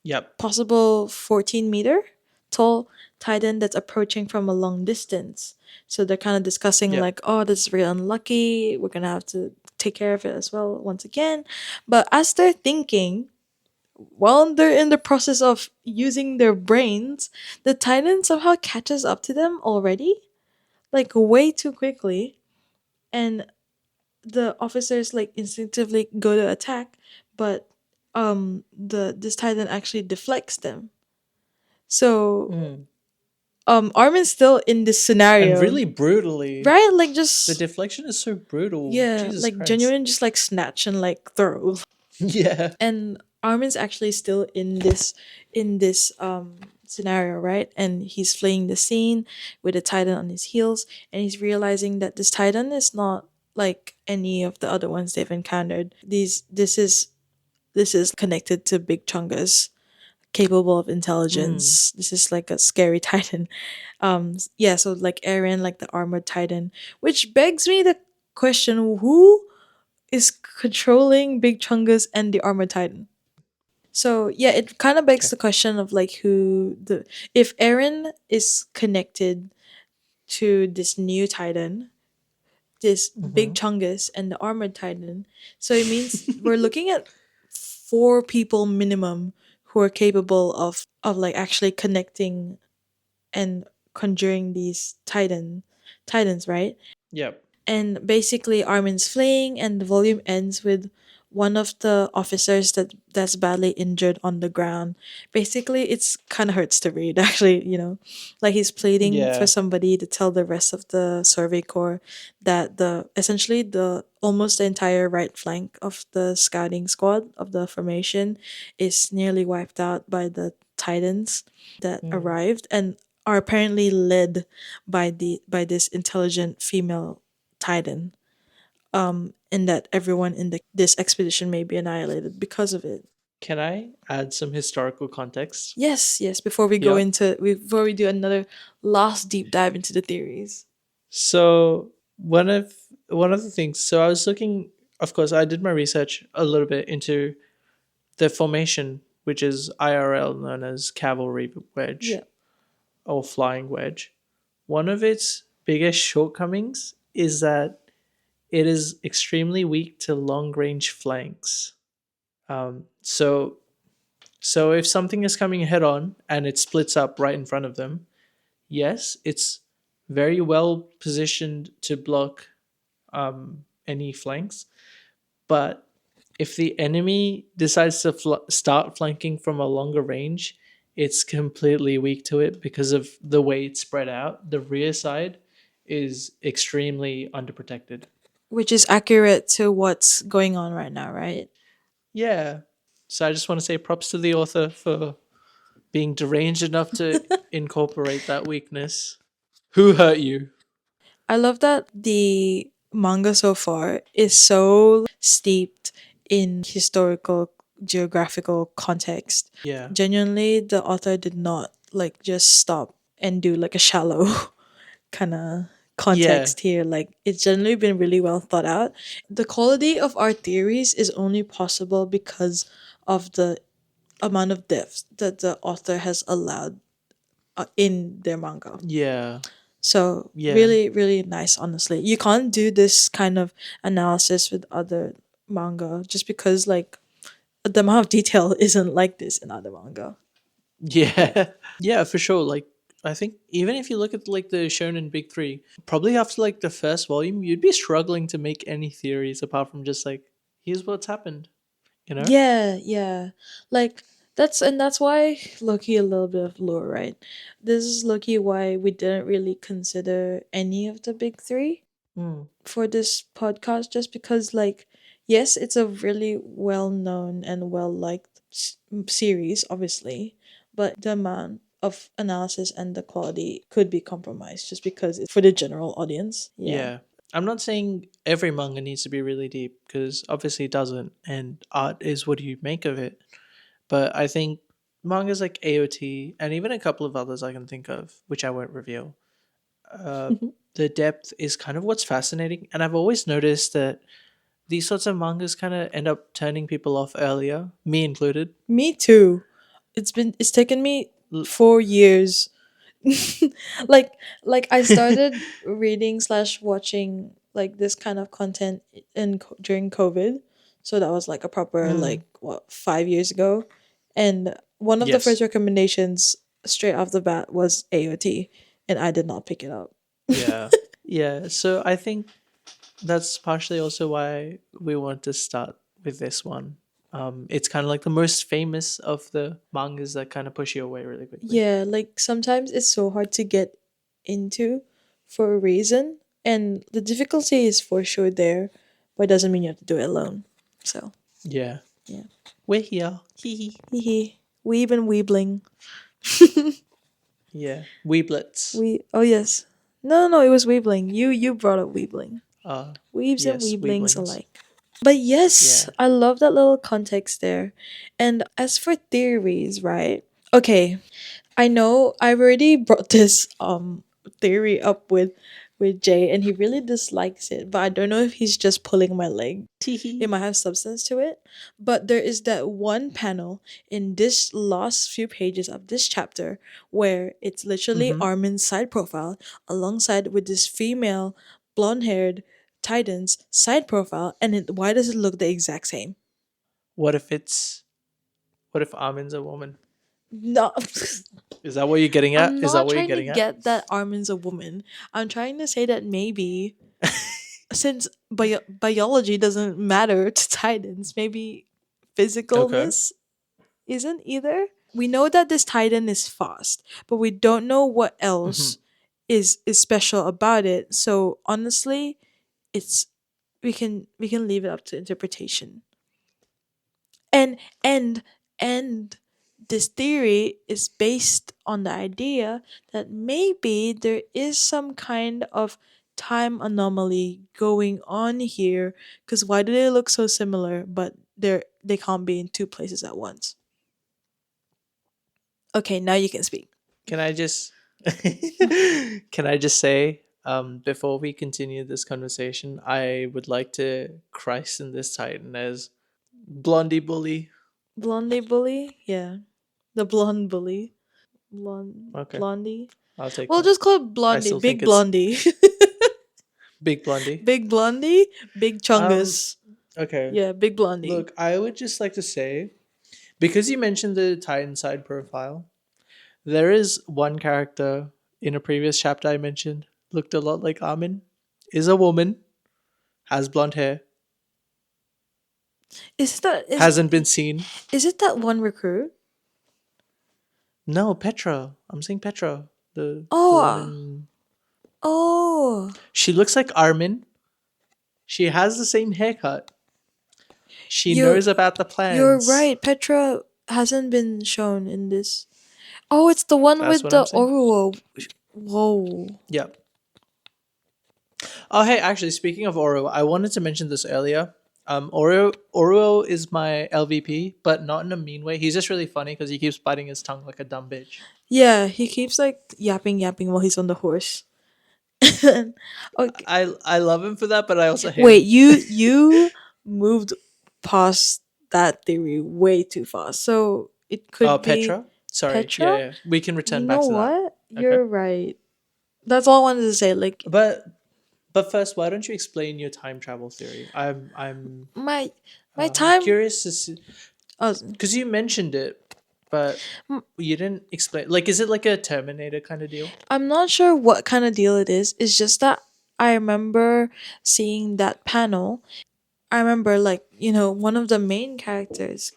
Yep. possible 14-meter tall Titan that's approaching from a long distance. So they're kind of discussing Yep. like, oh, this is really unlucky. We're gonna have to take care of it as well once again. But as they're thinking, while they're in the process of using their brains, the Titan somehow catches up to them already, like way too quickly, and the officers like instinctively go to attack, but the this Titan actually deflects them. So Mm. Armin's still in this And scenario, really brutally. right? Like The just deflection is so brutal. yeah, Jesus like Christ. genuine, just like snatch and like throw. Yeah. And Armin's actually still in this scenario, right? And he's fleeing the scene with a Titan on his heels, and he's realizing that this Titan is not like any of the other ones they've encountered. This is connected to Big Chungus, capable of Mm. intelligence. This is like a scary Titan. Yeah, so like Eren, like the armored Titan, which begs me the question: who is controlling Big Chungus and the armored Titan? So yeah, it kind of begs Okay. the question of like who the if Eren is connected to this new Titan, this Big Mm-hmm. Chungus and the armored Titan. So it means we're looking at four people minimum who are capable of like actually connecting and conjuring these titans, right? Yep. And basically Armin's fleeing, and the volume ends with one of the officers that's badly injured on the ground. Basically it's kind of hurts to read actually, like he's pleading for Yeah. somebody to tell the rest of the survey corps that the essentially the almost the entire right flank of the scouting squad of the formation is nearly wiped out by the titans that Mm. arrived and are apparently led by this intelligent female Titan, and that everyone in this expedition may be annihilated because of it. Can I add some historical context? Yes, yes. Before we do another last deep dive into the theories. So one of the things. So I was looking. Of course, I did my research a little bit into the formation, which is IRL known as cavalry wedge Yeah, or flying wedge. One of its biggest shortcomings is that it is extremely weak to long range flanks. So if something is coming head on and it splits up right in front of them, yes, it's very well positioned to block any flanks. But if the enemy decides to start flanking from a longer range, it's completely weak to it because of the way it's spread out. The rear side is extremely underprotected. which is accurate to what's going on right now, right? Yeah. So I just want to say props to the author for being deranged enough to incorporate that weakness. Who hurt you? I love that the manga so far is so steeped in historical geographical context. Yeah. Genuinely, the author did not like just stop and do like a shallow kind of Yeah. context here. Like it's generally been really well thought out. The quality of our theories is only possible because of the amount of depth that the author has allowed in their manga. Yeah. So Yeah. really, really nice. Honestly, you can't do this kind of analysis with other manga just because like the amount of detail isn't like this in other manga. Yeah. Yeah, for sure. Like I think even if you look at like the Shonen Big Three, probably after like the first volume, you'd be struggling to make any theories apart from just like, here's what's happened, you know? Yeah, yeah. Like that's why Loki a little bit of lore, right? This is Loki why we didn't really consider any of the big three Mm. for this podcast, just because like yes, it's a really well known and well liked series, obviously, but the amount of analysis and the quality could be compromised just because it's for the general audience. Yeah. Yeah. I'm not saying every manga needs to be really deep because obviously it doesn't, and art is what you make of it. But I think mangas like AOT and even a couple of others I can think of, which I won't reveal, uh, the depth is kind of what's fascinating. And I've always noticed that these sorts of mangas kind of end up turning people off earlier, me included. Me too. It's taken me L- 4 years. like I started reading slash watching like this kind of content during COVID, so that was like a proper mm, like what 5 years ago, and one of the first yes. recommendations straight off the bat was AOT, and I did not pick it up. Yeah. Yeah. So I think that's partially also why we want to start with this one. It's kind of like the most famous of the mangas that kind of push you away really quickly. Yeah, like sometimes it's so hard to get into for a reason, and the difficulty is for sure there, but it doesn't mean you have to do it alone. So, Yeah. yeah. We're here. Hee hee. Hee hee. Weeb and weebling. Yeah. Weeblets. Oh yes. No, no, it was weebling. You brought up weebling. Weebs and Yes, weeblings weeblings. alike. But yes, Yeah. I love that little context there. And as for theories, right? Okay, I know I've already brought this theory up with Jay, and he really dislikes it, but I don't know if he's just pulling my leg. Tee It hee. might have substance to it. But there is that one panel in this last few pages of this chapter where it's literally Mm-hmm. Armin's side profile alongside with this female blonde-haired Titan's side profile, and why does it look the exact same? What if it's what if Armin's a woman? No. Is that what you're getting at? I'm Is that not what you're trying to getting at? get that Armin's a woman. I'm trying to say that maybe since biology doesn't matter to Titans, maybe Okay. physicalness isn't either. We know that this Titan is fast, but we don't know what Mm-hmm. else is special about it. So honestly, it's we can leave it up to interpretation. And and and this theory is based on the idea that maybe there is some kind of time anomaly going on here, because why do they look so similar but they can't be in two places at once? Okay, now you can speak. Can I just can I just say, before we continue this conversation, I would like to christen this Titan as Blondie Bully. Blondie bully? Yeah. The blonde bully. Okay, Blondie. I'll take We'll that. just call it I Blondie. still think Big it's Blondie. Big Blondie. Big Blondie, Big Um, Chungus. okay. Yeah, Big Blondie. Look, I would just like to say, because you mentioned the Titan side profile, there is one character in a previous chapter I mentioned, looked a lot like Armin, is a woman, has blonde hair, Is that hasn't been seen. is it that one recruit? No, Petra. I'm saying Petra. The Oh, woman. oh, She looks like Armin. She has the same haircut. She you're knows about the you're plans. right. Petra hasn't been shown in this. Oh, it's the one That's with what I'm the saying. Oruo. Whoa. Yep. Oh, hey, actually, speaking of Oro, I wanted to mention this earlier. Oro is my LVP, but not in a mean way. He's just really funny because he keeps biting his tongue like a dumb bitch. Yeah, he keeps like yapping while he's on the horse. Okay. I love him for that, but I also hate Wait, him. you moved past that theory way too fast. So it Oh, could be Petra. Sorry. Yeah, Petra. yeah. We can You return back know to that. what? Okay. You're right. That's all I wanted to say. Like But first, why don't you explain your time travel theory? I'm my time. curious to see Oh, because you mentioned it, but m- you didn't explain. Like, is it like a Terminator kind of deal? I'm not sure what kind of deal it is. It's just that I remember seeing that panel. I remember, like, one of the main characters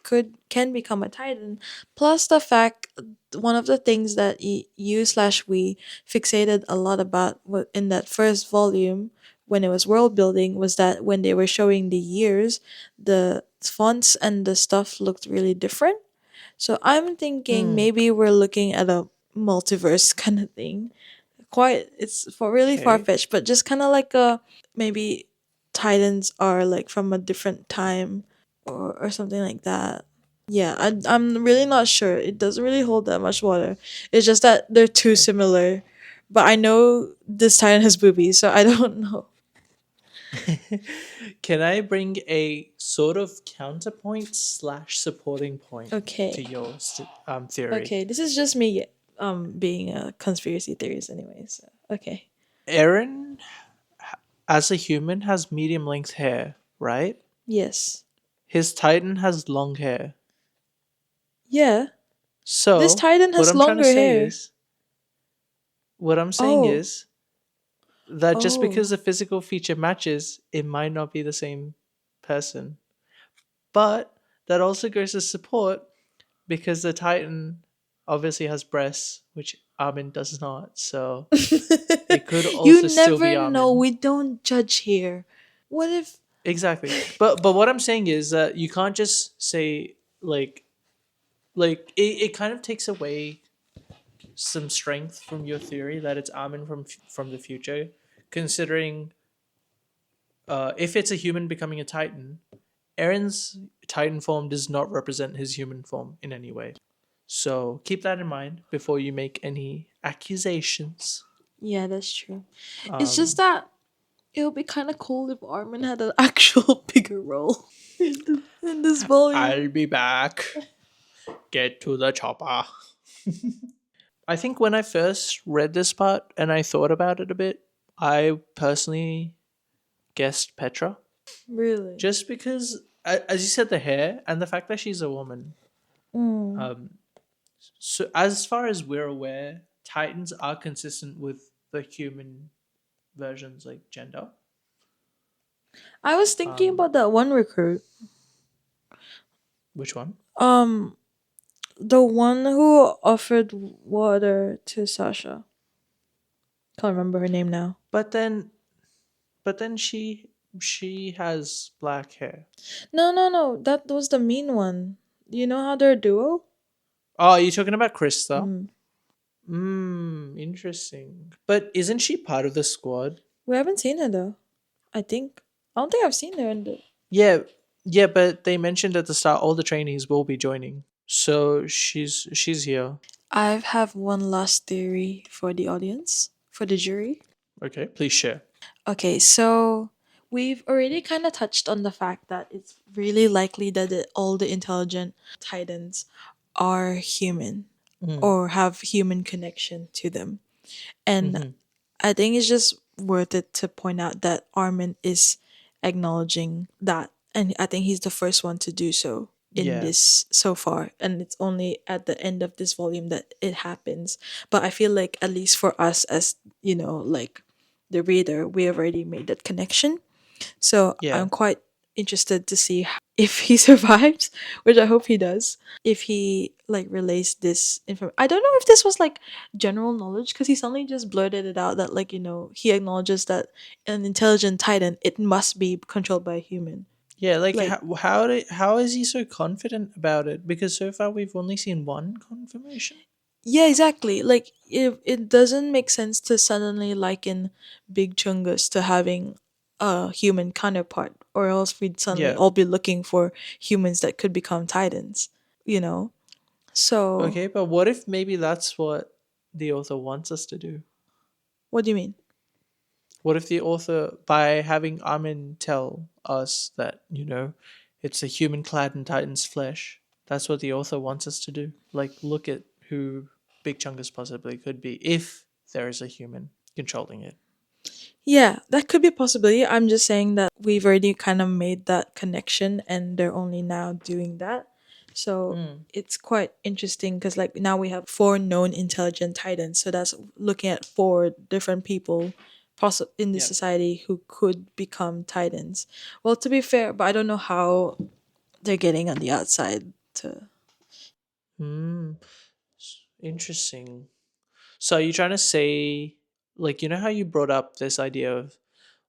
can become a titan. Plus the fact, one of the things that you slash we fixated a lot about in that first volume when it was world building was that when they were showing the years, the fonts and the stuff looked really different. So I'm thinking Hmm. maybe we're looking at a multiverse kind of thing. Quite, it's for really far Okay. fetched, but just kind of like a maybe Titans are like from a different time or something like that. Yeah, I'm really not sure. It doesn't really hold that much water. It's just that they're too Okay. similar. But I know this Titan has boobies, so I don't know. Can I bring a sort of counterpoint slash supporting point to Okay. your theory? Okay, this is just me being a conspiracy theorist anyway, so okay. Aaron, as a human, has medium length hair, right? Yes. His Titan has long hair. Yeah. This So, Titan what has I'm trying to longer say hair. is, what I'm saying Oh. is that just because Oh. the physical feature matches, it might not be the same person. But that also goes to support because the Titan obviously has breasts, which Armin does not. So it could You also still be never know. Armin. We don't judge here. What if Exactly. But what I'm saying is that you can't just say it kind of takes away some strength from your theory that it's Armin from the future, considering if it's a human becoming a Titan, Aaron's Titan form does not represent his human form in any way. So keep that in mind before you make any accusations. Yeah, that's true. It's just Um, that it would be kind of cool if Armin had an actual bigger role in this volume. I'll be back. Get to the chopper. I think when I first read this part and I thought about it a bit, I personally guessed Petra. Really? Just because, as you said, the hair and the fact that she's a woman. Mm. Um, so, as far as we're aware, Titans are consistent with the human versions, like gender. I was thinking Um, about that one recruit. which one? Um, the one who offered water to Sasha. Can't remember her name now. But then, but then she has black hair. No, no, no. That was the mean one. You know how they're a duo? Oh, are you talking about Krista? Mm. Interesting. But isn't she part of the squad? We haven't seen her though. I think. I don't think I've seen her in the. Yeah, yeah, but they mentioned at the start all the trainees will be joining. So she's here. I have one last theory for the audience, for the jury. Okay, please share. Okay, so we've already kind of touched on the fact that it's really likely that all the intelligent titans are human Mm. or have human connection to them. And Mm-hmm. I think it's just worth it to point out that Armin is acknowledging that. And I think he's the first one to do so in Yeah, this so far. And it's only at the end of this volume that it happens. But I feel like, at least for us, as like the reader, we have already made that connection. So yeah, I'm quite interested to see if he survives, which I hope he does. If he like relays this information, I don't know if this was like general knowledge because he suddenly just blurted it out that like he acknowledges that an intelligent titan it must be controlled by a human. yeah. Like Like how is he so confident about it? Because so far we've only seen one confirmation. yeah, exactly. Like it doesn't make sense to suddenly liken Big Chungus to having a human counterpart, or else we'd suddenly Yeah. all be looking for humans that could become titans. You know. So Okay, but what if maybe that's what the author wants us to do? what do you mean? What if the author, by having Armin tell us that, it's a human clad in Titan's flesh, that's what the author wants us to do? Like, look at who Big Chungus possibly could be if there is a human controlling it. Yeah, that could be a possibility. I'm just saying that we've already kind of made that connection and they're only now doing that. So Mm, it's quite interesting because like now we have four known intelligent titans. So that's looking at four different people in the yeah. society who could become titans. Well, to be fair, but I don't know how they're getting on the outside to. Mm, interesting. So, are you trying to say, like, you know how you brought up this idea of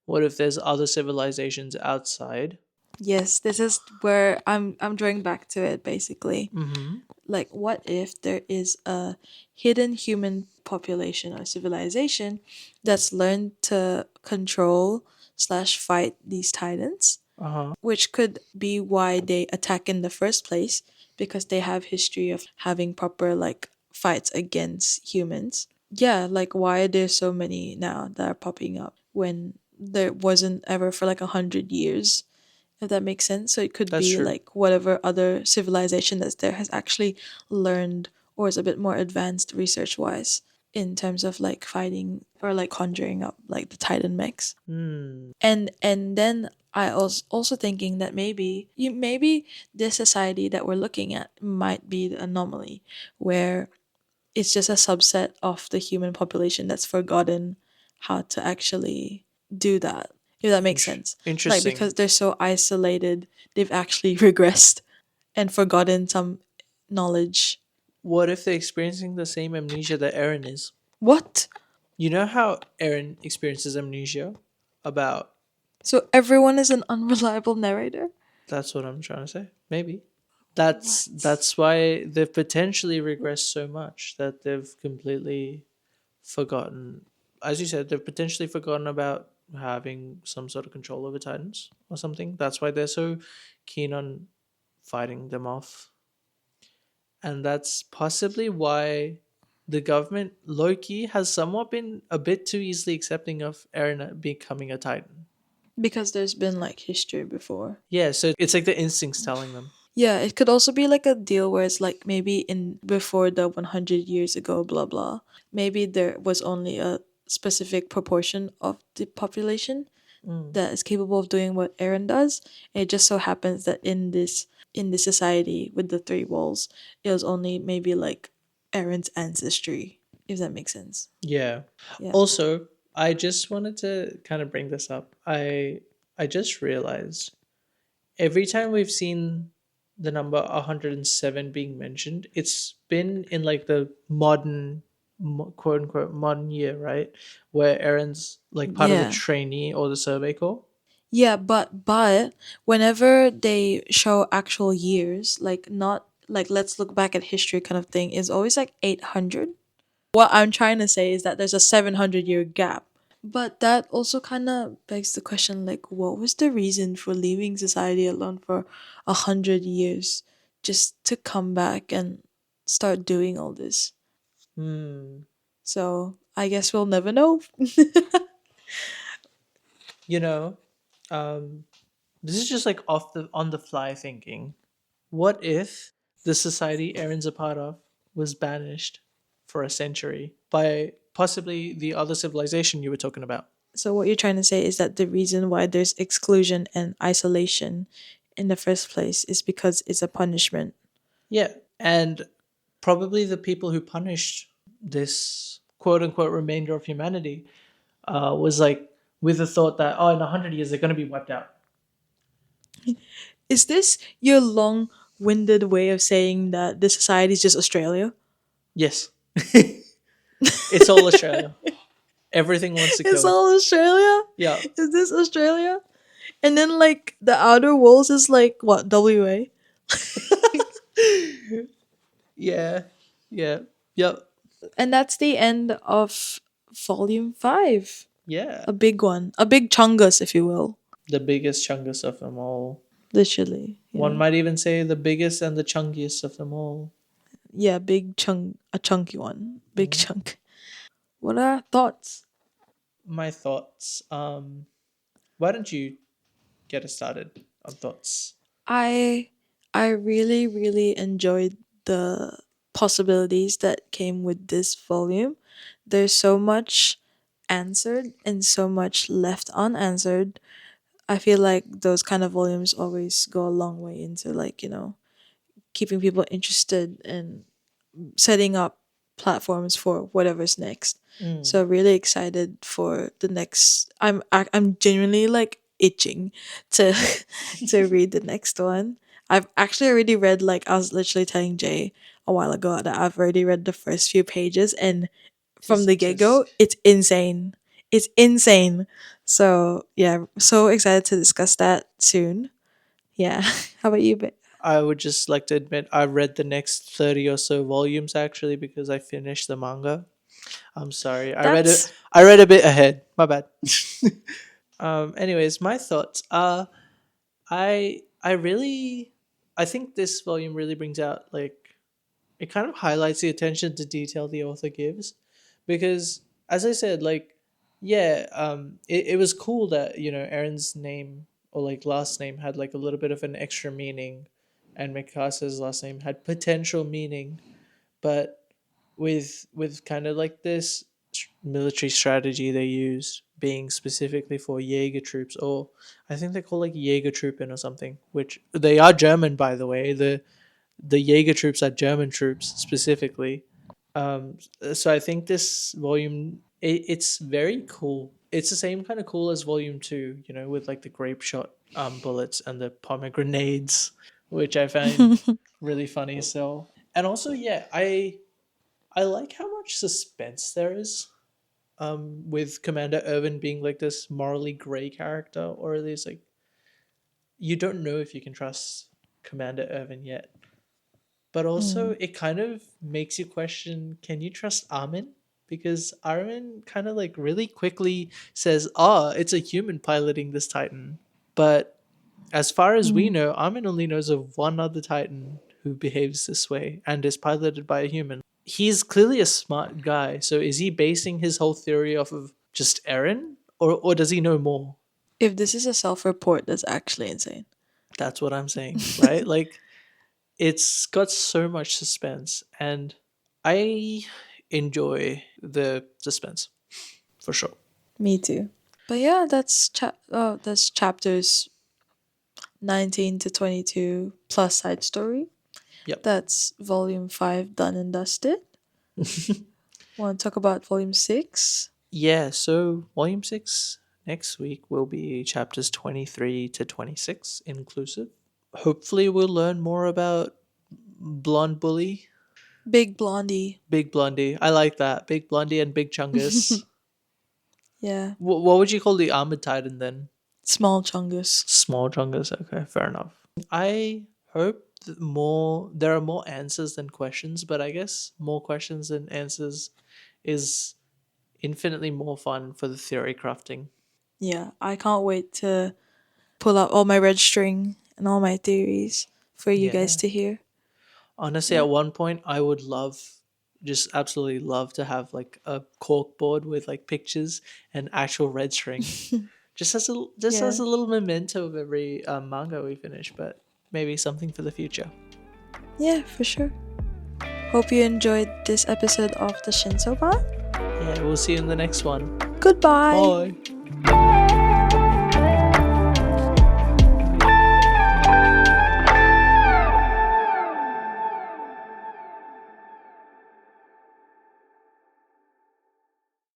what if there's other civilizations outside? Yes, this is where I'm drawing back to it basically. Mm-hmm. like what if there is a hidden human population or civilization that's learned to control slash fight these titans, Uh huh. which could be why they attack in the first place, because they have history of having proper like fights against humans. Yeah, like why are there so many now that are popping up when there wasn't ever for like 100 years, if that makes sense. So it could That's be true. like whatever other civilization that's there has actually learned or is a bit more advanced research wise in terms of like fighting or like conjuring up like the titan mechs. Hmm. And then I was also thinking that maybe this society that we're looking at might be the anomaly, where it's just a subset of the human population that's forgotten how to actually do that. If that makes sense. Like Interesting. because they're so isolated, they've actually regressed and forgotten some knowledge. What if they're experiencing the same amnesia that Aaron is? What? You know how Aaron experiences amnesia about. So everyone is an unreliable narrator? That's what I'm trying to say. Maybe. That's What? that's why they've potentially regressed so much that they've completely forgotten. As you said, they've potentially forgotten about having some sort of control over Titans or something. That's why they're so keen on fighting them off. And that's possibly why the government, Loki, has somewhat been a bit too easily accepting of Eren becoming a Titan. Because there's been like history before. Yeah, so it's like the instincts telling them. Yeah, it could also be like a deal where it's like maybe in before the 100 years ago, blah blah. Maybe there was only a specific proportion of the population Mm. that is capable of doing what Aaron does. And it just so happens that in this society with the three walls, it was only maybe like Aaron's ancestry, if that makes sense. Yeah. Yeah. Also, I just wanted to kind of bring this up. I just realized every time we've seen the number 107 being mentioned, it's been in like the modern quote unquote modern year, right? Where Aaron's like part of the Yeah. trainee or the survey corps. Yeah, but whenever they show actual years, like not like let's look back at history kind of thing, is always like 800. What I'm trying to say is that there's a 700-year gap. But that also kind of begs the question like what was the reason for leaving society alone for 100 years just to come back and start doing all this? Hmm. So I guess we'll never know. You know, um, this is just like off the on the fly thinking. What if the society Aaron's a part of was banished for a century by possibly the other civilization you were talking about? So what you're trying to say is that the reason why there's exclusion and isolation in the first place is because it's a punishment. Yeah, and probably the people who punished this quote unquote remainder of humanity was like with the thought that, oh, in 100 years they're going to be wiped out. Is this your long-winded way of saying that this society is just Australia? Yes, it's all Australia. Everything wants to It's kill it. all Australia? Yeah, Is this Australia? And then like the outer walls is like what, WA? yeah, yeah, yep, And that's the end of volume 5. yeah. A big one. A big chungus, if you will. The biggest, chunkiest of them all. Literally. One Yeah. might even say the biggest and the chunkiest of them all. Yeah, big chunk, a chunky one. Big Mm. chunk. What are our thoughts? My thoughts. Why don't you get us started on thoughts? I I really really enjoyed the possibilities that came with this volume. There's so much answered and so much left unanswered. I feel like those kind of volumes always go a long way into like, keeping people interested and setting up platforms for whatever's next. Mm. So really excited for the next. I'm genuinely like itching to to read the next one. I've actually already read, like I was literally telling Jay a while ago that I've already read the first few pages, and from the get Just go it's insane. It's insane. So yeah, so excited to discuss that soon. Yeah. How about you? I would just like to admit I read the next 30 or so volumes actually because I finished the manga. I'm sorry. That's I read a bit ahead. My bad. Anyways, my thoughts are I really I think this volume really brings out like it kind of highlights the attention to detail the author gives because as I said like yeah it was cool that Aaron's name or like last name had like a little bit of an extra meaning and Mikasa's last name had potential meaning but with kind of like this military strategy they used being specifically for Jaeger troops or I think they call like Jaeger Truppen or something which they are German by the way the Jaeger troops are German troops specifically. So I think this volume it's very cool. It's the same kind of cool as volume two, with like the grape shot bullets and the pomegranates, which I find really funny. So and also yeah, I like how much suspense there is. With Commander Irvin being like this morally gray character, or there's like you don't know if you can trust Commander Irvin yet. But also mm, it kind of makes you question, can you trust Armin? Because Armin kind of like really quickly says, it's a human piloting this Titan. But as far as we mm. know, Armin only knows of one other Titan who behaves this way and is piloted by a human. He's clearly a smart guy. So is he basing his whole theory off of just Eren? Or does he know more? If this is a self-report, that's actually insane. That's what I'm saying, right? Like it's got so much suspense and I enjoy the suspense for sure. Me too. But yeah, that's chapters 19 to 22 plus side story. Yep. That's volume 5 done and dusted. Want to talk about volume 6? Yeah, so volume 6 next week will be chapters 23 to 26 inclusive. Hopefully we'll learn more about Blonde Bully, Big Blondie. Big Blondie. I like that. Big Blondie and Big Chungus. Yeah. What would you call the armored titan then? Small Chungus. Small Chungus. Okay, fair enough. I hope that there are more answers than questions, but I guess more questions than answers is infinitely more fun for the theory crafting. Yeah, I can't wait to pull out all my red string and all my theories for you guys Yeah. to hear. Honestly, Yeah. at one point I would just absolutely love to have like a cork board with like pictures and actual red string. Just as Yeah. a little memento of every manga we finish, but maybe something for the future. Yeah, for sure. Hope you enjoyed this episode of the Shinsōban. Yeah, we'll see you in the next one. Goodbye. Bye.